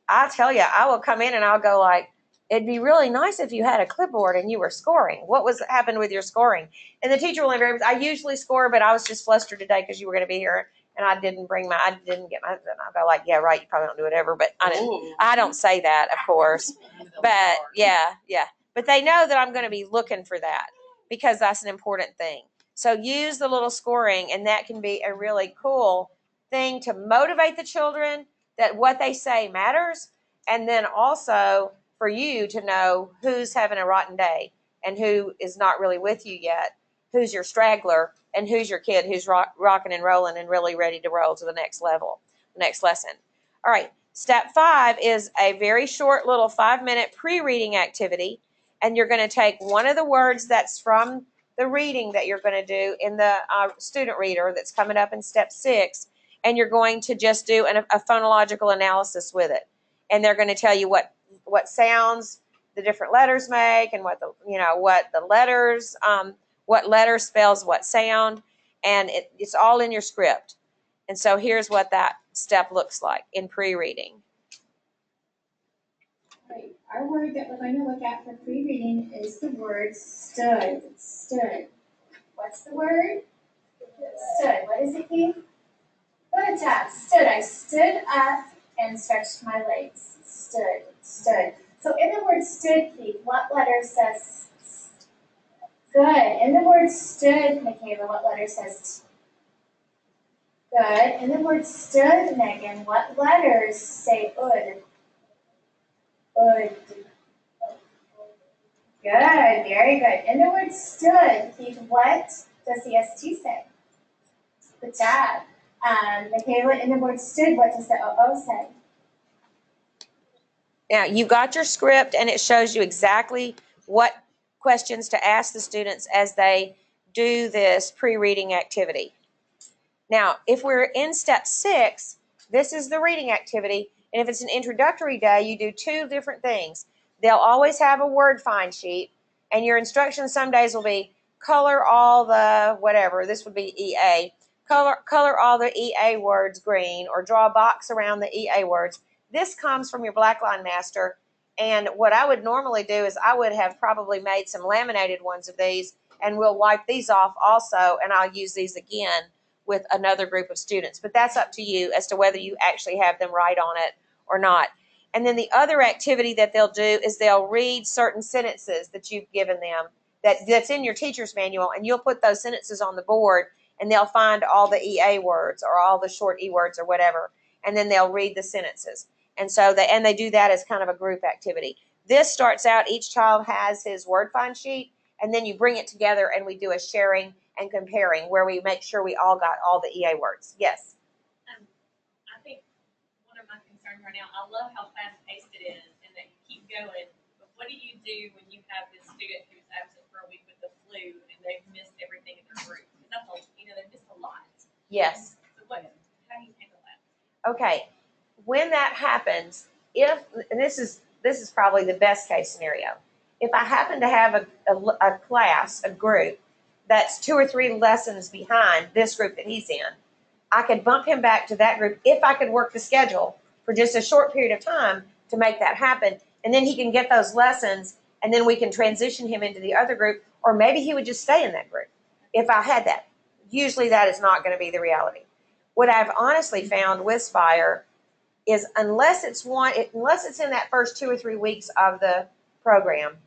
I tell you, I will come in and I'll go like, it'd be really nice if you had a clipboard and you were scoring. What was happened with your scoring? And the teacher will invariably, I usually score, but I was just flustered today because you were going to be here and I didn't get my, and I'll go like, yeah, right, you probably don't do it ever, but I don't say that, of course. But yeah. But they know that I'm going to be looking for that because that's an important thing. So use the little scoring, and that can be a really cool thing to motivate the children that what they say matters, and then also for you to know who's having a rotten day and who is not really with you yet, who's your straggler, and who's your kid who's rocking and rolling and really ready to roll to the next level, the next lesson. All right, step 5 is a very short little 5-minute pre-reading activity, and you're going to take one of the words that's from the reading that you're going to do in the student reader that's coming up in step 6, and you're going to just do a phonological analysis with it. And they're going to tell you what sounds the different letters make, and what letter spells what sound, and it's all in your script. And so here's what that step looks like in pre-reading. Right. Our word that we're going to look at for pre-reading is the word stood. Stood. What's the word? Stood. What is it, Keith? Good job. Stood. I stood up and stretched my legs. Stood. Stood. So in the word stood, Keith, what letter says good? In the word stood, Michaela, what letter says good? In the word stood, Megan, what letters say ud? Ud. Good. Very good. In the word stood, Keith, what does the ST say? Good job. Michaela, in the word stood, what does the OO say? Now, you got your script, and it shows you exactly what questions to ask the students as they do this pre-reading activity. Now, if we're in step 6, this is the reading activity, and if it's an introductory day, you do 2 different things. They'll always have a word find sheet, and your instructions some days will be color all the whatever. This would be EA. Color all the EA words green, or draw a box around the EA words. This comes from your Blackline master, and what I would normally do is I would have probably made some laminated ones of these, and we'll wipe these off also, and I'll use these again with another group of students. But that's up to you as to whether you actually have them write on it or not. And then the other activity that they'll do is they'll read certain sentences that you've given them that's in your teacher's manual, and you'll put those sentences on the board, and they'll find all the EA words or all the short E words or whatever, and then they'll read the sentences. And so they do that as kind of a group activity. This starts out, each child has his word find sheet, and then you bring it together and we do a sharing and comparing where we make sure we all got all the EA words. Yes? I think one of my concerns right now, I love how fast-paced it is and that you keep going, but what do you do when you have this student who's absent for a week with the flu and they've missed everything in their group? That's they've missed a lot. Yes. So how do you handle that? Okay. When that happens, and this is probably the best case scenario, if I happen to have a class, a group, that's 2 or 3 lessons behind this group that he's in, I could bump him back to that group if I could work the schedule for just a short period of time to make that happen. And then he can get those lessons, and then we can transition him into the other group, or maybe he would just stay in that group if I had that. Usually that is not going to be the reality. What I've honestly found with Spire is unless it's in that first 2 or 3 weeks of the program,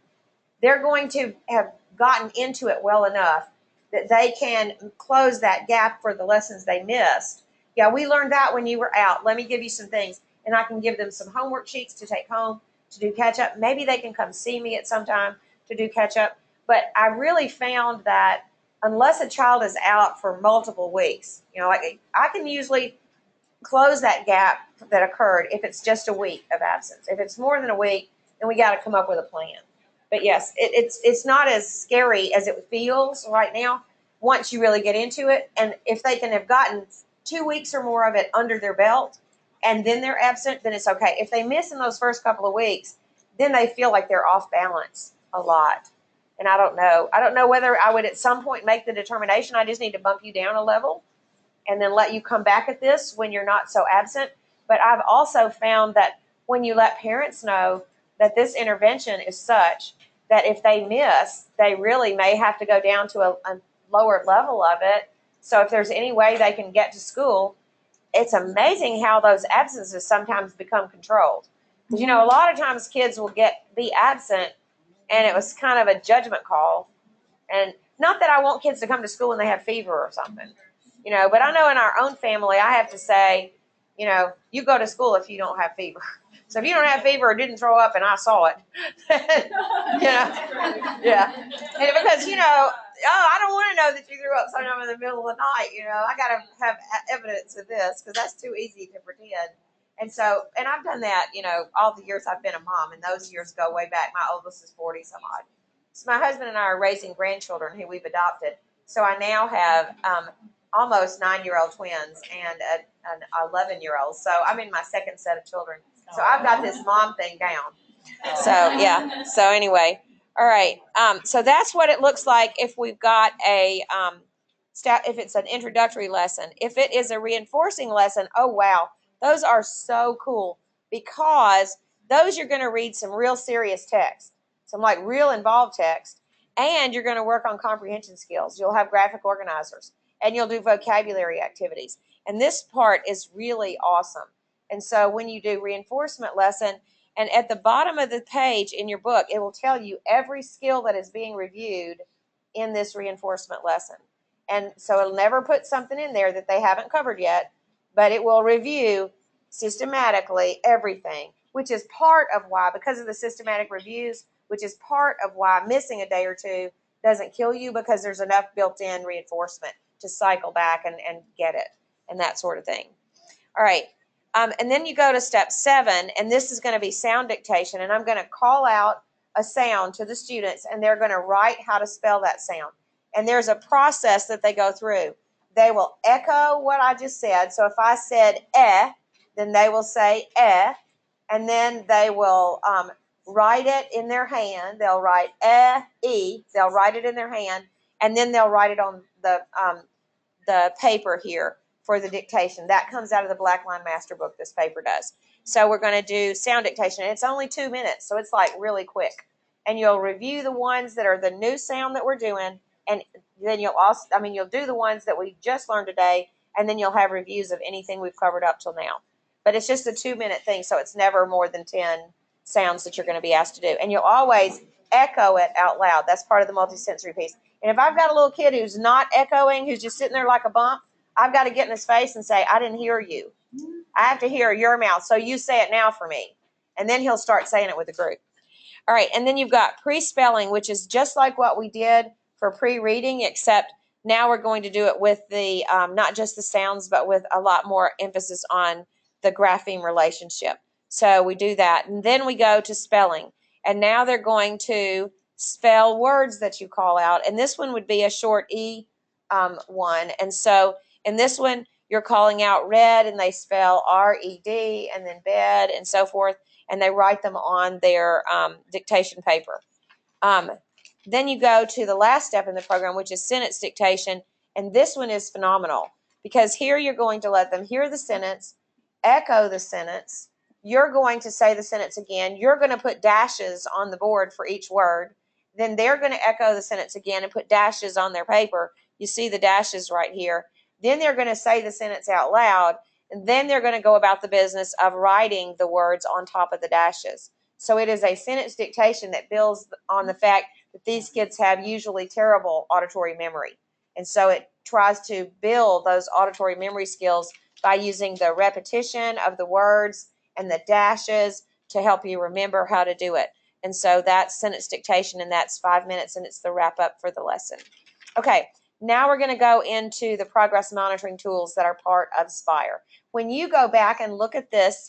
they're going to have gotten into it well enough that they can close that gap for the lessons they missed. Yeah, we learned that when you were out. Let me give you some things, and I can give them some homework sheets to take home to do catch up. Maybe they can come see me at some time to do catch up. But I really found that unless a child is out for multiple weeks, like I can usually close that gap that occurred if it's just a week of absence. If it's more than a week, then we got to come up with a plan. But yes, it's not as scary as it feels right now once you really get into it. And if they can have gotten 2 weeks or more of it under their belt and then they're absent, then it's okay. If they miss in those first couple of weeks, then they feel like they're off balance a lot. And I don't know whether I would at some point make the determination. I just need to bump you down a level and then let you come back at this when you're not so absent. But I've also found that when you let parents know that this intervention is such that if they miss, they really may have to go down to a lower level of it. So if there's any way they can get to school, it's amazing how those absences sometimes become controlled. Because, you know, a lot of times kids will be absent and it was kind of a judgment call. And not that I want kids to come to school and they have fever or something, you know, but I know in our own family, I have to say, you know, you go to school if you don't have fever. So if you don't have fever or didn't throw up and I saw it, you know, yeah. And because, you know, I don't want to know that you threw up sometime in the middle of the night, you know, I got to have evidence of this because that's too easy to pretend. And so, and I've done that, you know, all the years I've been a mom, and those years go way back. My oldest is 40 some odd. So my husband and I are raising grandchildren who we've adopted. So I now have almost 9-year-old twins and an 11-year-old. So I'm in my second set of children. So I've got this mom thing down. So yeah. So anyway, all right. So that's what it looks like if we've got a if it's an introductory lesson. If it is a reinforcing lesson, oh wow, those are so cool because those you're going to read some real serious text, some like real involved text, and you're going to work on comprehension skills. You'll have graphic organizers and you'll do vocabulary activities. And this part is really awesome. And so when you do reinforcement lesson, and at the bottom of the page in your book, it will tell you every skill that is being reviewed in this reinforcement lesson. And so it'll never put something in there that they haven't covered yet, but it will review systematically everything, which is part of why, because of the systematic reviews, which is part of why missing a day or two doesn't kill you, because there's enough built-in reinforcement to cycle back and get it and that sort of thing. All right. And then you go to step 7, and this is going to be sound dictation, and I'm going to call out a sound to the students, and they're going to write how to spell that sound. And there's a process that they go through. They will echo what I just said. So if I said then they will say and then they will write it in their hand. They'll write e. They'll write it in their hand, and then they'll write it on the paper here for the dictation. That comes out of the Black Line Master Book, this paper does. So we're going to do sound dictation, and it's only 2 minutes, so it's like really quick. And you'll review the ones that are the new sound that we're doing, and then you'll also, you'll do the ones that we just learned today, and then you'll have reviews of anything we've covered up till now. But it's just a 2-minute thing, so it's never more than 10 sounds that you're going to be asked to do. And you'll always echo it out loud. That's part of the multisensory piece. And if I've got a little kid who's not echoing, who's just sitting there like a bump, I've got to get in his face and say, I didn't hear you. I have to hear your mouth, so you say it now for me. And then he'll start saying it with the group. All right, and then you've got pre-spelling, which is just like what we did for pre-reading, except now we're going to do it with the, not just the sounds, but with a lot more emphasis on the grapheme relationship. So we do that, and then we go to spelling. And now they're going to spell words that you call out, and this one would be a short E one. And so in this one, you're calling out red, and they spell R-E-D, and then bed, and so forth, and they write them on their dictation paper. Then you go to the last step in the program, which is sentence dictation, and this one is phenomenal, because here you're going to let them hear the sentence, echo the sentence, you're going to say the sentence again, you're going to put dashes on the board for each word, then they're going to echo the sentence again and put dashes on their paper. You see the dashes right here. Then they're going to say the sentence out loud, and then they're going to go about the business of writing the words on top of the dashes. So it is a sentence dictation that builds on the fact that these kids have usually terrible auditory memory. And so it tries to build those auditory memory skills by using the repetition of the words and the dashes to help you remember how to do it. And so that's sentence dictation, and that's 5 minutes, and it's the wrap up for the lesson. Okay. Now we're going to go into the progress monitoring tools that are part of Spire. When you go back and look at this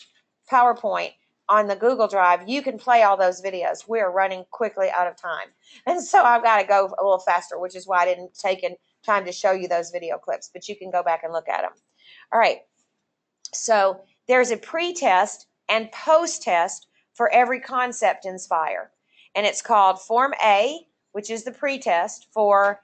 PowerPoint on the Google Drive, you can play all those videos. We're running quickly out of time. And so I've got to go a little faster, which is why I didn't take time to show you those video clips, but you can go back and look at them. All right. So there's a pre-test and post-test for every concept in Spire. And it's called Form A, which is the pretest for,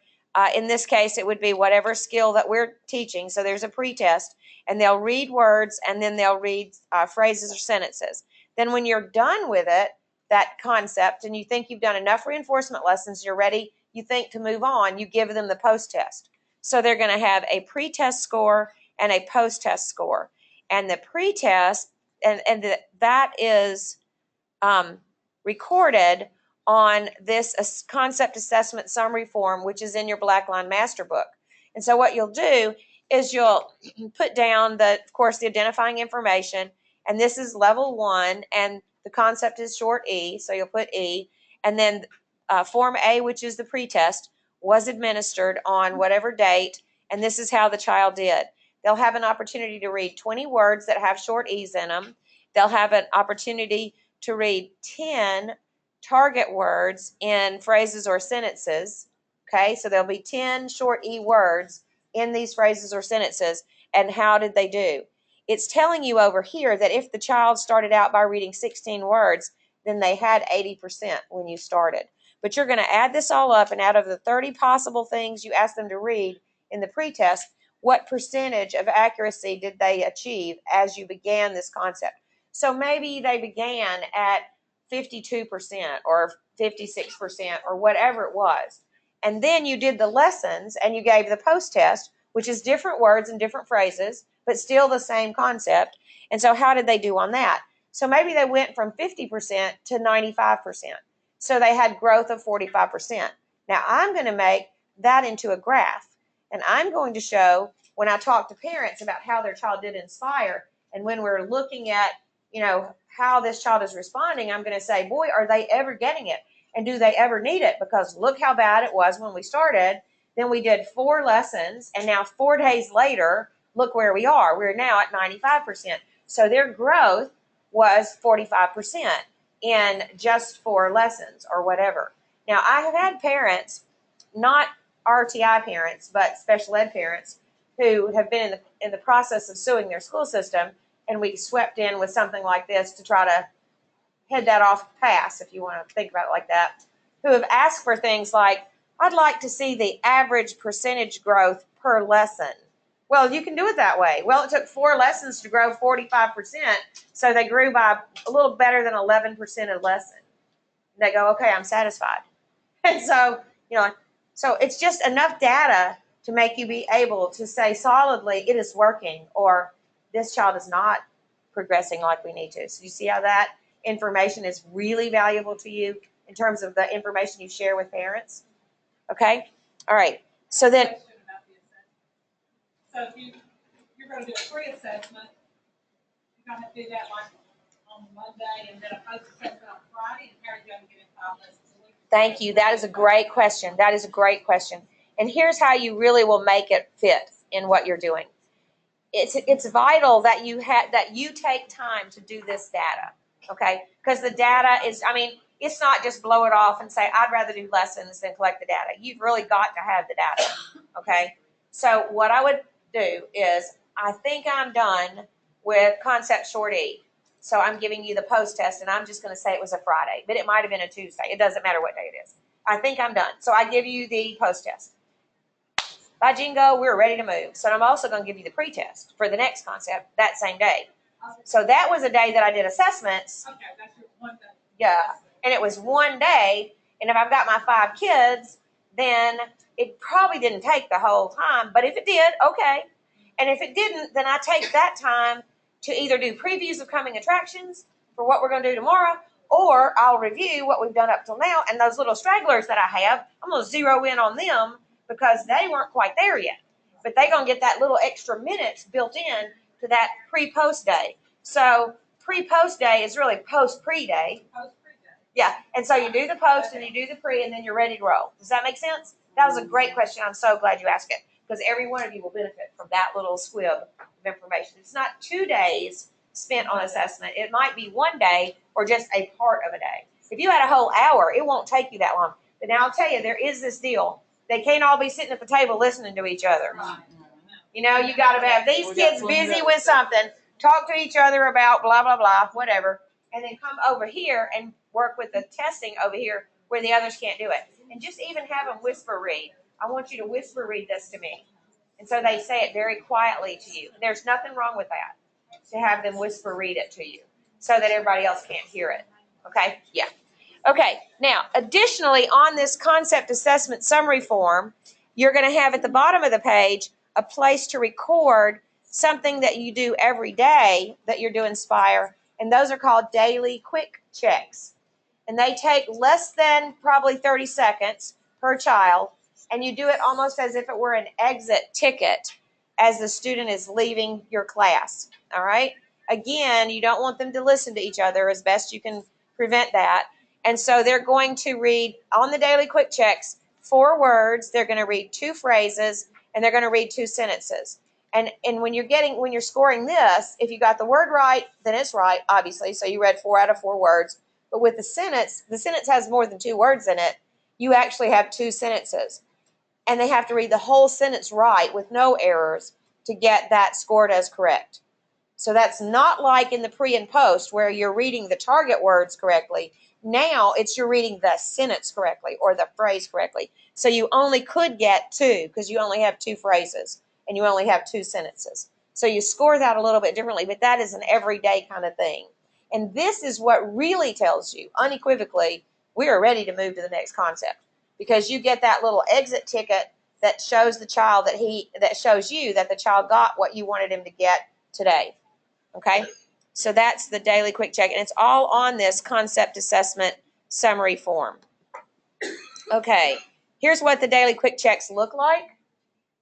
in this case, it would be whatever skill that we're teaching. So there's a pretest, and they'll read words, and then they'll read phrases or sentences. Then when you're done with it, that concept, and you think you've done enough reinforcement lessons, you're ready, you think to move on, you give them the post-test. So they're going to have a pre-test score and a post-test score. And the pre-test, that is recorded on this concept assessment summary form, which is in your Blackline Master Book. And so what you'll do is you'll put down, of course, the identifying information, and this is level 1, and the concept is short E, so you'll put E, and then Form A, which is the pretest, was administered on whatever date, and this is how the child did. They'll have an opportunity to read 20 words that have short E's in them. They'll have an opportunity to read 10 target words in phrases or sentences. Okay, so there'll be 10 short E words in these phrases or sentences, and how did they do? It's telling you over here that if the child started out by reading 16 words, then they had 80% when you started. But you're going to add this all up, and out of the 30 possible things you asked them to read in the pretest, what percentage of accuracy did they achieve as you began this concept? So maybe they began at 52% or 56% or whatever it was. And then you did the lessons and you gave the post-test, which is different words and different phrases, but still the same concept. And so how did they do on that? So maybe they went from 50% to 95%. So they had growth of 45%. Now I'm going to make that into a graph. And I'm going to show, when I talk to parents about how their child did Inspire, and when we're looking at, how this child is responding, I'm going to say, boy, are they ever getting it? And do they ever need it? Because look how bad it was when we started. Then we did 4 lessons, and now 4 days later, look where we are. We're now at 95%. So their growth was 45% in just 4 lessons or whatever. Now, I have had parents, not RTI parents, but special ed parents, who have been in the process of suing their school system, and we swept in with something like this to try to head that off pass, if you want to think about it like that, who have asked for things like, I'd like to see the average percentage growth per lesson. Well, you can do it that way. Well, it took 4 lessons to grow 45%, so they grew by a little better than 11% a lesson. And they go, okay, I'm satisfied. And so, so it's just enough data to make you be able to say solidly, it is working, or this child is not progressing like we need to. So you see how that information is really valuable to you in terms of the information you share with parents? Okay? All right. So then, so if you're going to do a pre-assessment, you're going to do that like on Monday and then a post-assessment on Friday, and how are you going to get in 5 lessons a week? thank you. That is a great question. That is a great question. And here's how you really will make it fit in what you're doing. It's vital that you take time to do this data, okay? Because the data is, it's not just blow it off and say, I'd rather do lessons than collect the data. You've really got to have the data, okay? So what I would do is, I think I'm done with concept short E. So I'm giving you the post-test, and I'm just going to say it was a Friday, but it might have been a Tuesday. It doesn't matter what day it is. I think I'm done. So I give you the post-test. By jingo, we're ready to move. So I'm also going to give you the pre-test for the next concept that same day. So that was a day that I did assessments. Okay, that's your one day. Yeah, and it was one day, and if I've got my 5 kids, then it probably didn't take the whole time, but if it did, okay. And if it didn't, then I take that time to either do previews of coming attractions for what we're going to do tomorrow, or I'll review what we've done up till now, and those little stragglers that I have, I'm going to zero in on them because they weren't quite there yet. But they're going to get that little extra minutes built in to that pre-post day. So pre-post day is really post-pre day. Yeah, and so you do the post and you do the pre, and then you're ready to roll. Does that make sense? That was a great question. I'm so glad you asked it, because every one of you will benefit from that little squib of information. It's not 2 days spent on assessment. It might be 1 day or just a part of a day. If you had a whole hour, it won't take you that long. But now I'll tell you, there is this deal. They can't all be sitting at the table listening to each other. You got to have these kids busy with something, talk to each other about blah, blah, blah, whatever, and then come over here and work with the testing over here where the others can't do it. and just even have them whisper read. I want you to whisper read this to me. And so they say it very quietly to you. There's nothing wrong with that, to have them whisper read it to you so that everybody else can't hear it. Okay? Yeah. Okay. Now, additionally, on this concept assessment summary form, you're going to have at the bottom of the page a place to record something that you do every day that you're doing Spire, and those are called daily quick checks. And they take less than probably 30 seconds per child, and you do it almost as if it were an exit ticket as the student is leaving your class. All right? Again, you don't want them to listen to each other as best you can prevent that. And so they're going to read on the daily quick checks 4 words, they're going to read 2 phrases, and they're going to read 2 sentences. And when you're scoring this, if you got the word right, then it's right, obviously. So you read 4 out of 4 words. But with the sentence has more than 2 words in it. You actually have 2 sentences. And they have to read the whole sentence right with no errors to get that scored as correct. So that's not like in the pre and post where you're reading the target words correctly. Now it's you're reading the sentence correctly or the phrase correctly. So you only could get 2 because you only have 2 phrases and you only have 2 sentences. So you score that a little bit differently, but that is an everyday kind of thing. And this is what really tells you unequivocally we are ready to move to the next concept, because you get that little exit ticket that shows the child that shows you that the child got what you wanted him to get today. Okay? So that's the daily quick check, and it's all on this concept assessment summary form. Okay, here's what the daily quick checks look like.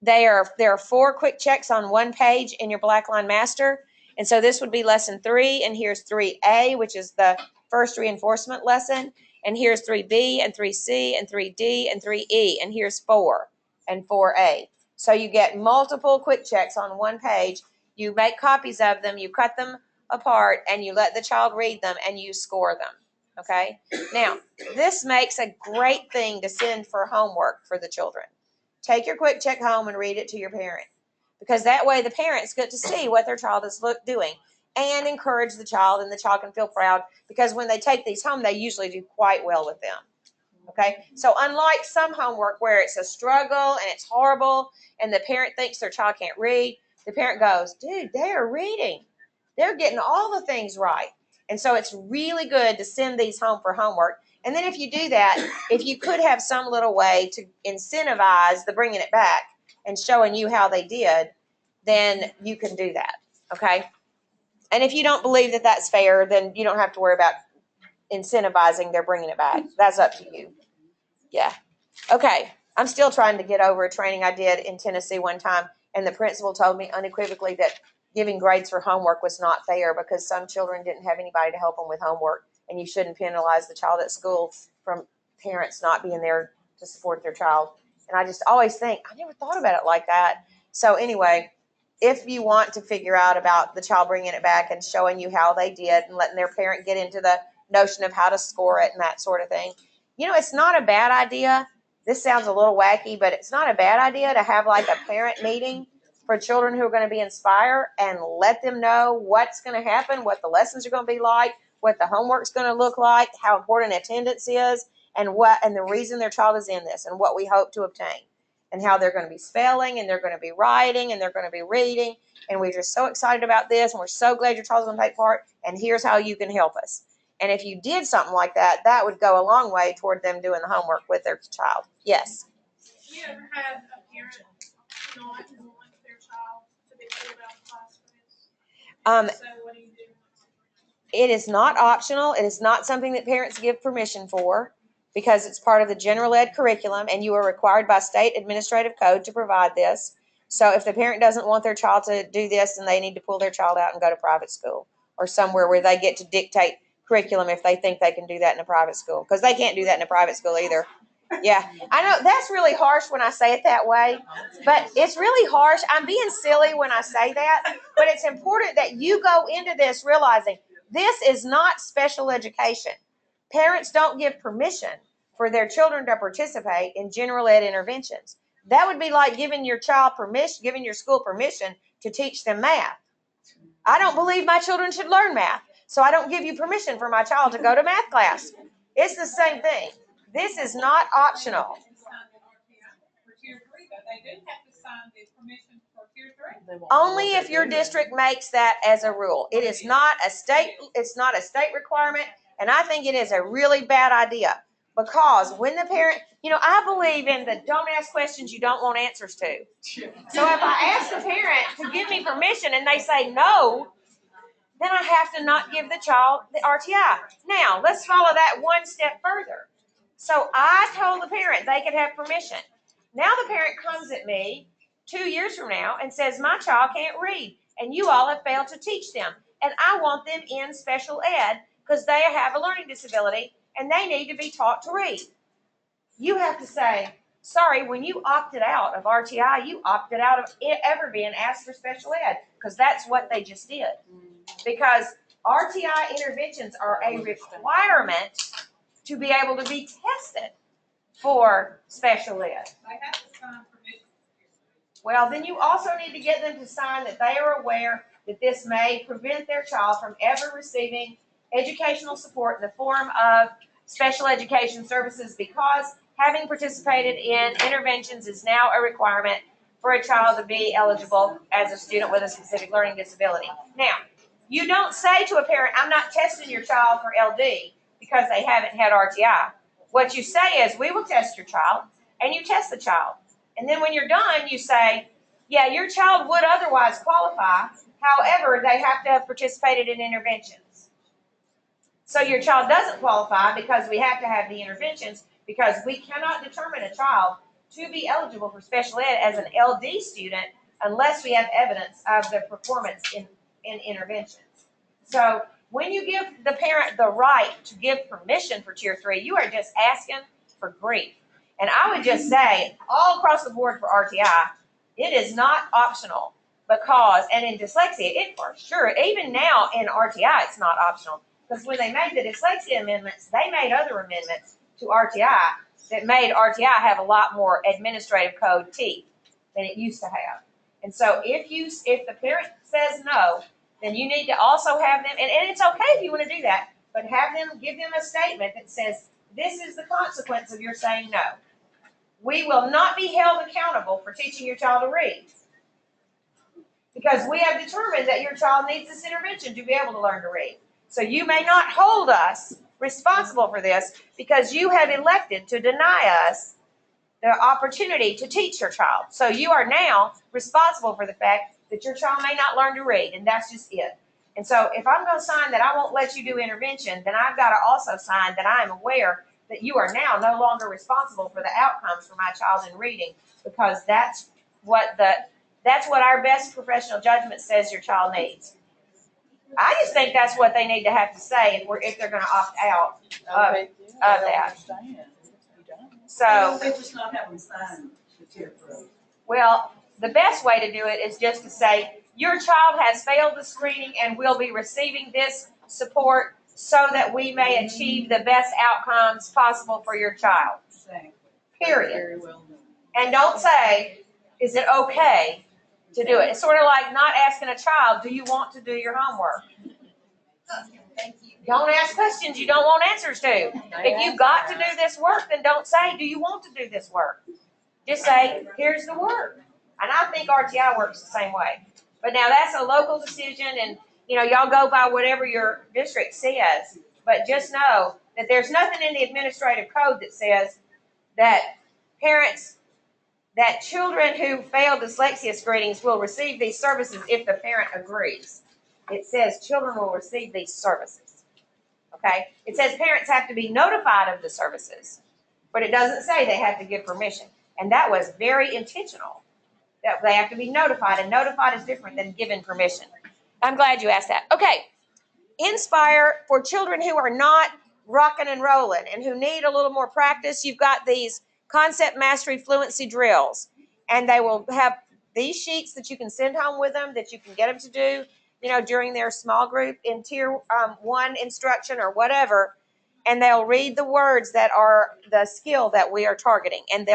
There are 4 quick checks on 1 page in your Blackline Master, and so this would be lesson 3, and here's 3A, which is the first reinforcement lesson, and here's 3B and 3C and 3D and 3E, and here's 4 and 4A. So you get multiple quick checks on 1 page. You make copies of them, you cut them apart, and you let the child read them, and you score them. Okay? Now, this makes a great thing to send for homework for the children. Take your quick check home and read it to your parent, because that way the parents get to see what their child is doing and encourage the child, and the child can feel proud, because when they take these home, they usually do quite well with them. Okay? So unlike some homework where it's a struggle and it's horrible and the parent thinks their child can't read, the parent goes, dude, they are reading. They're getting all the things right. And so it's really good to send these home for homework. And then if you do that, if you could have some little way to incentivize the bringing it back and showing you how they did, then you can do that. Okay? And if you don't believe that that's fair, then you don't have to worry about incentivizing their bringing it back. That's up to you. Yeah. Okay. I'm still trying to get over a training I did in Tennessee one time, and the principal told me unequivocally that giving grades for homework was not fair because some children didn't have anybody to help them with homework, and you shouldn't penalize the child at school from parents not being there to support their child. And I just always think, I never thought about it like that. So anyway, if you want to figure out about the child bringing it back and showing you how they did and letting their parent get into the notion of how to score it and that sort of thing, it's not a bad idea. This sounds a little wacky, but it's not a bad idea to have like a parent meeting for children who are going to be inspired and let them know what's going to happen, what the lessons are going to be like, what the homework's going to look like, how important attendance is, and the reason their child is in this and what we hope to obtain, and how they're going to be spelling and they're going to be writing and they're going to be reading. And we're just so excited about this, and we're so glad your child's going to take part, and here's how you can help us. And if you did something like that, that would go a long way toward them doing the homework with their child. Yes? Have you ever had a parent not want their child to be pulled out of class for this? So what do you do? It is not optional. It is not something that parents give permission for, because it's part of the general ed curriculum, and you are required by state administrative code to provide this. So if the parent doesn't want their child to do this, then they need to pull their child out and go to private school or somewhere where they get to dictate curriculum if they think they can do that in a private school, because they can't do that in a private school either. Yeah, I know that's really harsh when I say it that way, but it's really harsh. I'm being silly when I say that, but it's important that you go into this realizing this is not special education. Parents don't give permission for their children to participate in general ed interventions. That would be like giving your school permission to teach them math. I don't believe my children should learn math, so I don't give you permission for my child to go to math class. It's the same thing. This is not optional. For tier 3, though, they do have to sign the permission for tier 3. Only if your district makes that as a rule. It is not a state, it's not a state requirement, and I think it is a really bad idea. Because when the parent, I believe in the don't ask questions you don't want answers to. So if I ask the parent to give me permission and they say no, then I have to not give the child the RTI. Now, let's follow that one step further. So I told the parent they could have permission. Now the parent comes at me 2 years from now and says, my child can't read, and you all have failed to teach them. And I want them in special ed because they have a learning disability and they need to be taught to read. You have to say, sorry, when you opted out of RTI, you opted out of it ever being asked for special ed, because that's what they just did. Because RTI interventions are a requirement to be able to be tested for special ed. They have to sign permission. Well, then you also need to get them to sign that they are aware that this may prevent their child from ever receiving educational support in the form of special education services, because having participated in interventions is now a requirement for a child to be eligible as a student with a specific learning disability. Now, you don't say to a parent, I'm not testing your child for LD because they haven't had RTI. What you say is, we will test your child, and you test the child. And then when you're done, you say, yeah, your child would otherwise qualify. However, they have to have participated in interventions. So your child doesn't qualify because we have to have the interventions, because we cannot determine a child to be eligible for special ed as an LD student unless we have evidence of the performance in interventions. So when you give the parent the right to give permission for tier 3, you are just asking for grief. And I would just say, all across the board for RTI, it is not optional, because, and in dyslexia, it for sure, even now in RTI, it's not optional. Because when they made the dyslexia amendments, they made other amendments to RTI that made RTI have a lot more administrative code teeth than it used to have. And so if the parent says no, then you need to also have them, and it's okay if you want to do that, but give them a statement that says, this is the consequence of your saying no. We will not be held accountable for teaching your child to read, because we have determined that your child needs this intervention to be able to learn to read. So you may not hold us responsible for this, because you have elected to deny us the opportunity to teach your child. So you are now responsible for the fact that your child may not learn to read, and that's just it. And so if I'm going to sign that I won't let you do intervention, then I've got to also sign that I am aware that you are now no longer responsible for the outcomes for my child in reading, because that's what our best professional judgment says your child needs. I just think that's what they need to have to say if they're going to opt out of that. So, They just not have them sign the tier 3. well, the best way to do it is just to say, your child has failed the screening and will be receiving this support so that we may achieve the best outcomes possible for your child. Exactly. Period. Very well done. And don't say, is it okay to do it? It's sort of like not asking a child, do you want to do your homework? Don't ask questions you don't want answers to. If you've got to do this work, then don't say, do you want to do this work? Just say, here's the work. And I think RTI works the same way. But now that's a local decision, and y'all go by whatever your district says. But just know that there's nothing in the administrative code that says that children who fail dyslexia screenings will receive these services if the parent agrees. It says children will receive these services. Okay? It says parents have to be notified of the services, but it doesn't say they have to give permission. And that was very intentional, that they have to be notified, and notified is different than given permission. I'm glad you asked that. Okay. Inspire for children who are not rocking and rolling and who need a little more practice. You've got these concept mastery fluency drills, and they will have these sheets that you can send home with them, that you can get them to do during their small group in tier 1 instruction or whatever, and they'll read the words that are the skill that we are targeting, and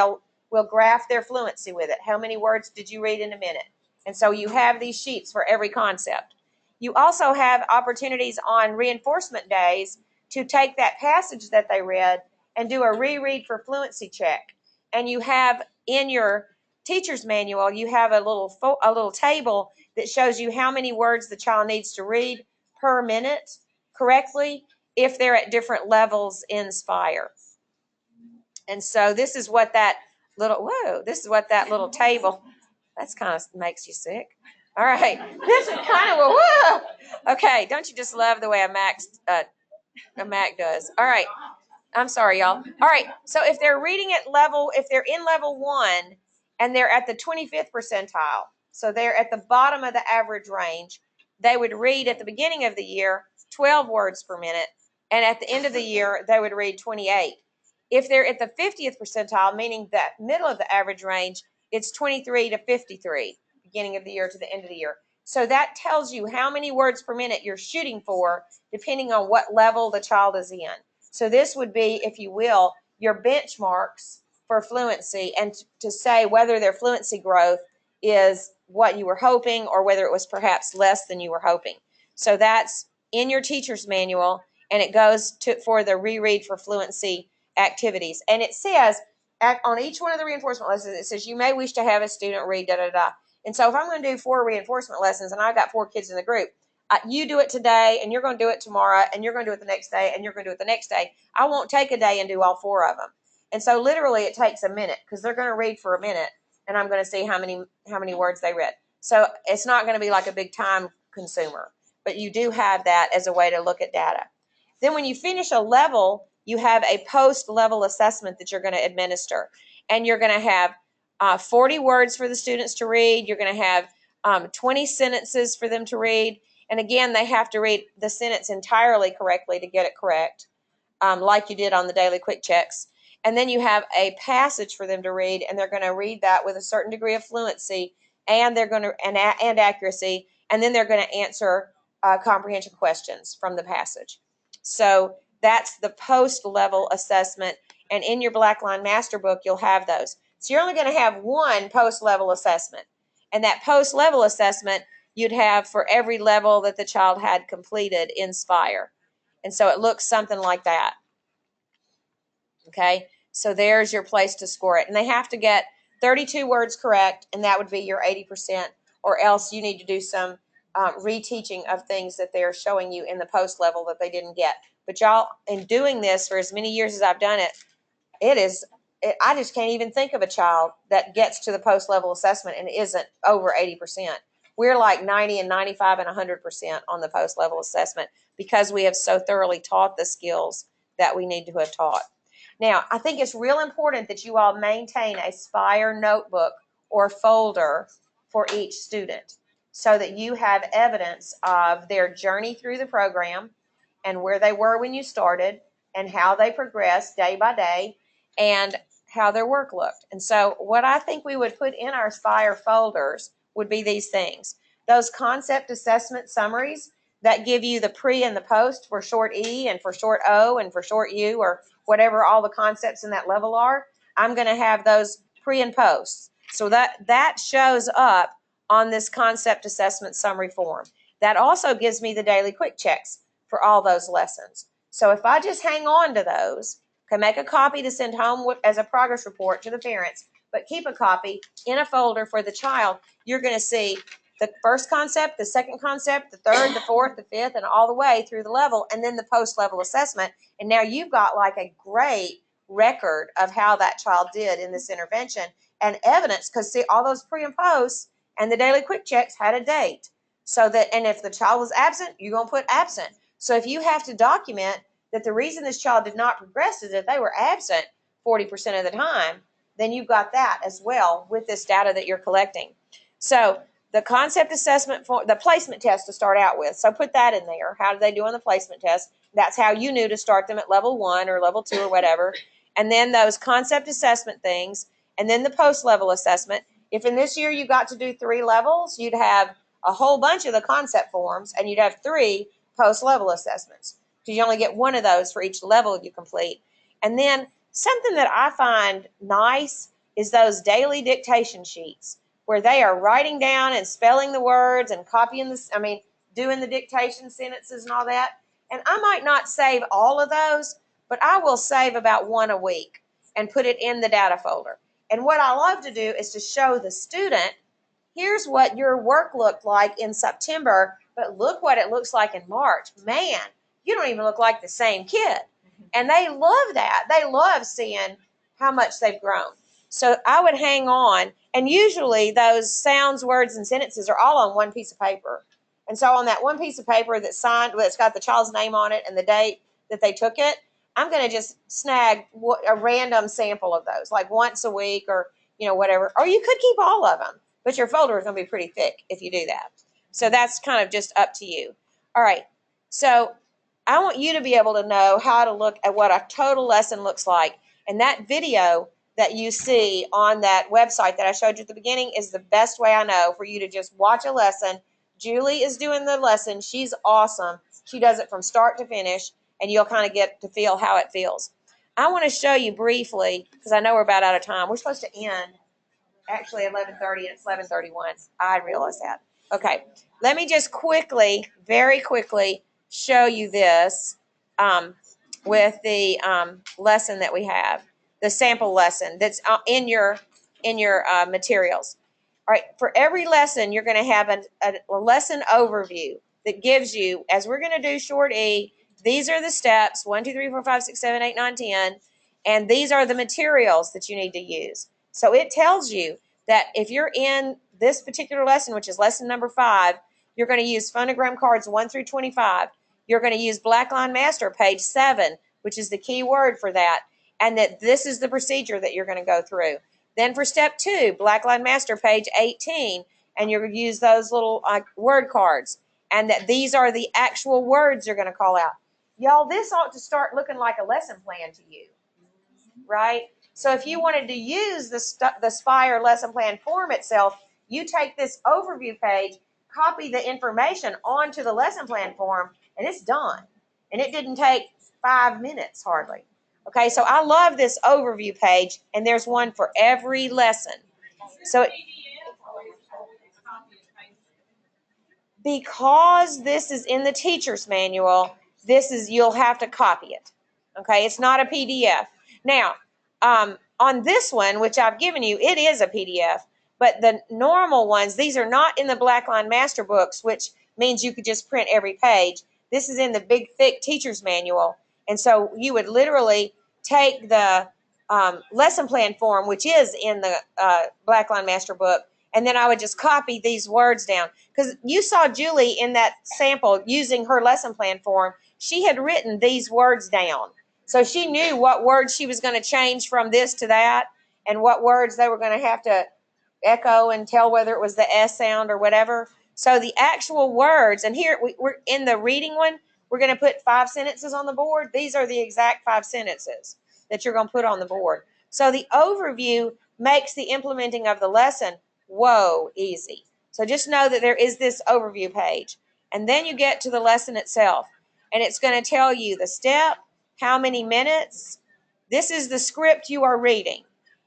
we'll graph their fluency with it. How many words did you read in a minute? And so you have these sheets for every concept. You also have opportunities on reinforcement days to take that passage that they read and do a reread for fluency check. And you have in your teacher's manual, you have a little table that shows you how many words the child needs to read per minute correctly if they're at different levels in Spire. And so this is what that little table, that's kind of makes you sick. All right, this is kind of a whoa. Okay, don't you just love the way a Mac does? All right, I'm sorry, y'all. All right, so if they're if they're in level 1 and they're at the 25th percentile, so they're at the bottom of the average range, they would read at the beginning of the year 12 words per minute, and at the end of the year, they would read 28. If they're at the 50th percentile, meaning that middle of the average range, it's 23 to 53, beginning of the year to the end of the year. So that tells you how many words per minute you're shooting for, depending on what level the child is in. So this would be, if you will, your benchmarks for fluency, and to say whether their fluency growth is what you were hoping or whether it was perhaps less than you were hoping. So that's in your teacher's manual, and it goes for the reread for fluency activities. And it says on each one of the reinforcement lessons, it says you may wish to have a student read da-da-da. And so if I'm going to do 4 reinforcement lessons and I've got 4 kids in the group, you do it today, and you're going to do it tomorrow, and you're going to do it the next day, and you're going to do it the next day. I won't take a day and do all 4 of them. And so literally it takes a minute, because they're going to read for a minute, and I'm going to see how many words they read. So it's not going to be like a big time consumer, but you do have that as a way to look at data. Then when you finish a level, you have a post-level assessment that you're going to administer. And you're going to have 40 words for the students to read. You're going to have 20 sentences for them to read. And again, they have to read the sentence entirely correctly to get it correct, like you did on the daily quick checks. And then you have a passage for them to read, and they're going to read that with a certain degree of fluency, and they're going to and accuracy, and then they're going to answer comprehension questions from the passage. So that's the post-level assessment, and in your Blackline Master Book, you'll have those. So you're only going to have one post-level assessment, and that post-level assessment you'd have for every level that the child had completed in Spire. And so it looks something like that. Okay, so there's your place to score it. And they have to get 32 words correct, and that would be your 80%, or else you need to do some reteaching of things that they're showing you in the post level that they didn't get. But y'all, in doing this for as many years as I've done it, I just can't even think of a child that gets to the post level assessment and isn't over 80%. We're like 90 and 95 and 100% on the post level assessment, because we have so thoroughly taught the skills that we need to have taught. Now, I think it's real important that you all maintain a Spire notebook or folder for each student, so that you have evidence of their journey through the program and where they were when you started and how they progressed day by day and how their work looked. And so what I think we would put in our Spire folders would be these things. Those concept assessment summaries that give you the pre and the post for short E and for short O and for short U, or whatever all the concepts in that level are. I'm going to have those pre and posts. So that shows up on this concept assessment summary form. That also gives me the daily quick checks for all those lessons. So if I just hang on to those, can make a copy to send home as a progress report to the parents, but keep a copy in a folder for the child, you're going to see the first concept, the second concept, the third, the fourth, the fifth, and all the way through the level, and then the post-level assessment. And now you've got like a great record of how that child did in this intervention, and evidence, because see, all those pre and posts and the daily quick checks had a date. So that, and if the child was absent, you're going to put absent. So if you have to document that the reason this child did not progress is that they were absent 40% of the time, then you've got that as well with this data that you're collecting. So the concept assessment, for the placement test to start out with. So put that in there. How did they do on the placement test? That's how you knew to start them at level 1 or level 2 or whatever. And then those concept assessment things, and then the post-level assessment. If in this year you got to do 3 levels, you'd have a whole bunch of the concept forms, and you'd have 3 post-level assessments, because you only get 1 of those for each level you complete. And then something that I find nice is those daily dictation sheets, where they are writing down and spelling the words and copying this, doing the dictation sentences and all that. And I might not save all of those, but I will save about one a week and put it in the data folder. And what I love to do is to show the student, here's what your work looked like in September, but look what it looks like in March. Man, you don't even look like the same kid. And they love that. They love seeing how much they've grown. So I would hang on, and usually those sounds, words, and sentences are all on one piece of paper. And so on that one piece of paper that's signed, that's got the child's name on it and the date that they took it, I'm going to just snag a random sample of those, like once a week or, whatever. Or you could keep all of them, but your folder is going to be pretty thick if you do that. So that's kind of just up to you. All right. So I want you to be able to know how to look at what a total lesson looks like. And that video that you see on that website that I showed you at the beginning is the best way I know for you to just watch a lesson. Julie is doing the lesson. She's awesome. She does it from start to finish, and you'll kind of get to feel how it feels. I want to show you briefly, because I know we're about out of time. We're supposed to end actually at 11:30, and it's 11:31. I realize that. Okay, let me just quickly, very quickly, show you this with the lesson that we have, the sample lesson that's in your materials. All right, for every lesson, you're going to have a lesson overview that gives you, as we're going to do short E, these are the steps, 1, 2, 3, 4, 5, 6, 7, 8, 9, 10, and these are the materials that you need to use. So it tells you that if you're in this particular lesson, which is lesson number 5, you're going to use phonogram cards 1 through 25. You're going to use Blackline Master, page 7, which is the key word for that, and that this is the procedure that you're going to go through. Then for step 2, Blackline Master, page 18, and you're going to use those little word cards, and that these are the actual words you're going to call out. Y'all, this ought to start looking like a lesson plan to you, right? So if you wanted to use the Spire lesson plan form itself, you take this overview page, copy the information onto the lesson plan form, and it's done. And it didn't take 5 minutes hardly. Okay, so I love this overview page, and there's one for every lesson. So because this is in the teacher's manual, you'll have to copy it. Okay, it's not a PDF. Now, on this one, which I've given you, it is a PDF, but the normal ones, these are not in the Blackline Master books, which means you could just print every page. This is in the big, thick teacher's manual, and so you would literally take the lesson plan form, which is in the Blackline Master book, and then I would just copy these words down. Because you saw Julie in that sample using her lesson plan form. She had written these words down. So she knew what words she was going to change from this to that, and what words they were going to have to echo and tell whether it was the S sound or whatever. So the actual words, and here we're in the reading one, we're going to put 5 sentences on the board. These are the exact 5 sentences that you're going to put on the board. So the overview makes the implementing of the lesson, whoa, easy. So just know that there is this overview page. And then you get to the lesson itself. And it's going to tell you the step, how many minutes. This is the script you are reading.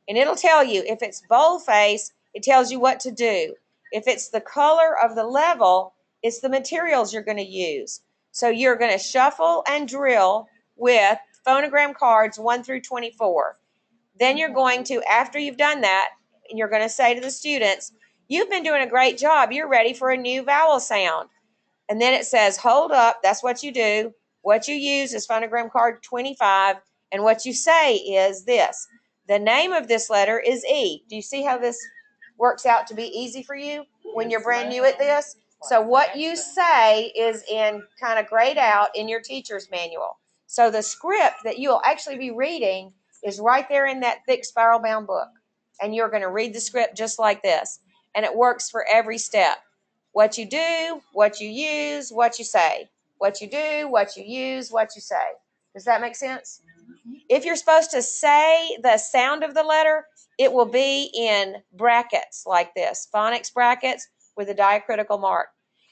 And it'll tell you if it's boldface, it tells you what to do. If it's the color of the level, it's the materials you're going to use. So you're going to shuffle and drill with phonogram cards 1 through 24. Then you're going to, after you've done that, you're going to say to the students, you've been doing a great job. You're ready for a new vowel sound. And then it says, hold up, that's what you do. What you use is phonogram card 25, and what you say is this. The name of this letter is E. Do you see how this works out to be easy for you when you're brand new at this? So what you say is in kind of grayed out in your teacher's manual. So the script that you'll actually be reading is right there in that thick spiral bound book. And you're going to read the script just like this. And it works for every step. What you do, what you use, what you say. What you do, what you use, what you say. Does that make sense? If you're supposed to say the sound of the letter, it will be in brackets like this, phonics brackets with a diacritical mark.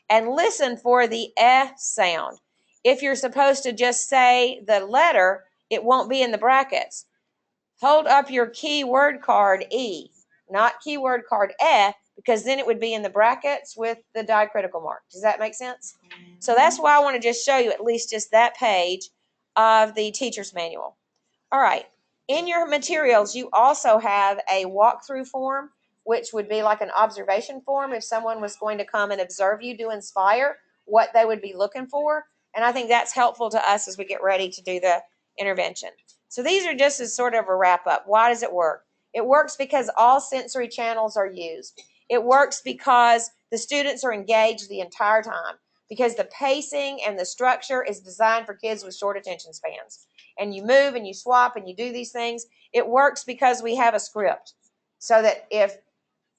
And listen for the eh sound. If you're supposed to just say the letter, it won't be in the brackets. Hold up your keyword card E, not keyword card eh, because then it would be in the brackets with the diacritical mark. Does that make sense? So that's why I want to just show you at least just that page. of the teacher's manual. All right. In your materials, you also have a walkthrough form, which would be like an observation form if someone was going to come and observe you do Inspire, what they would be looking for. And I think that's helpful to us as we get ready to do the intervention. So these are just as sort of a wrap up. Why does it work? It works because all sensory channels are used. It works because the students are engaged the entire time, because the pacing and the structure is designed for kids with short attention spans. And you move and you swap and you do these things. It works because we have a script, so that if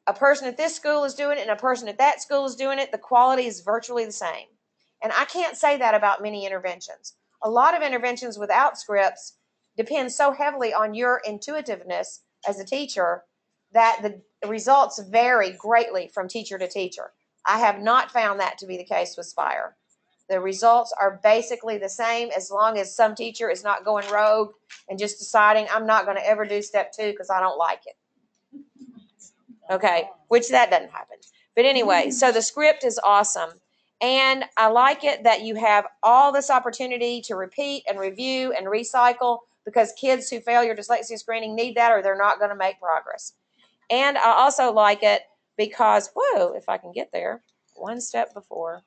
a person at this school is doing it and a person at that school is doing it, the quality is virtually the same. And I can't say that about many interventions. A lot of interventions without scripts depend so heavily on your intuitiveness as a teacher that the results vary greatly from teacher to teacher. I have not found that to be the case with Spire. The results are basically the same, as long as some teacher is not going rogue and just deciding, I'm not going to ever do step 2 because I don't like it. Okay, which that doesn't happen. But anyway, so the script is awesome. And I like it that you have all this opportunity to repeat and review and recycle, because kids who fail your dyslexia screening need that, or they're not going to make progress. And I also like it because, whoa, if I can get there, one step before.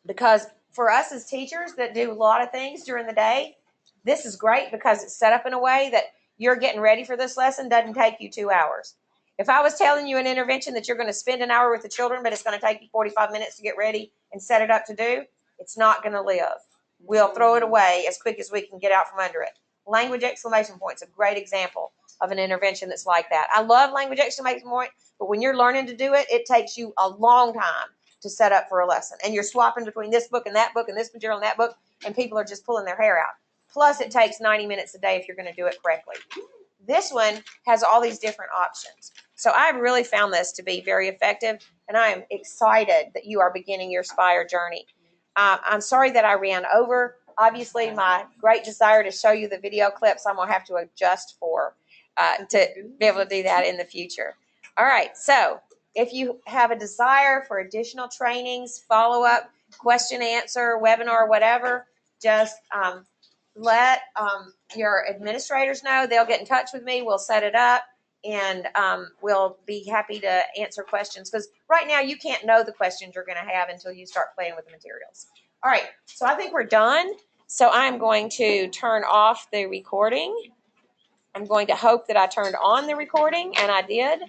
Because for us as teachers that do a lot of things during the day, this is great because it's set up in a way that you're getting ready for this lesson doesn't take you 2 hours. If I was telling you an intervention that you're going to spend an hour with the children, but it's going to take you 45 minutes to get ready and set it up to do, it's not going to live. We'll throw it away as quick as we can get out from under it. Language exclamation point's a great example of an intervention that's like that. I love language exclamation point, but when you're learning to do it, it takes you a long time to set up for a lesson. And you're swapping between this book and that book and this material and that book, and people are just pulling their hair out. Plus, it takes 90 minutes a day if you're going to do it correctly. This one has all these different options. So I've really found this to be very effective, and I am excited that you are beginning your Spire journey. I'm sorry that I ran over. Obviously, my great desire to show you the video clips, I'm going to have to adjust for to be able to do that in the future. All right, so if you have a desire for additional trainings, follow-up, question answer, webinar, whatever, just let your administrators know. They'll get in touch with me. We'll set it up, and we'll be happy to answer questions, because right now you can't know the questions you're going to have until you start playing with the materials. All right, so I think we're done. So I'm going to turn off the recording. I'm going to hope that I turned on the recording, and I did.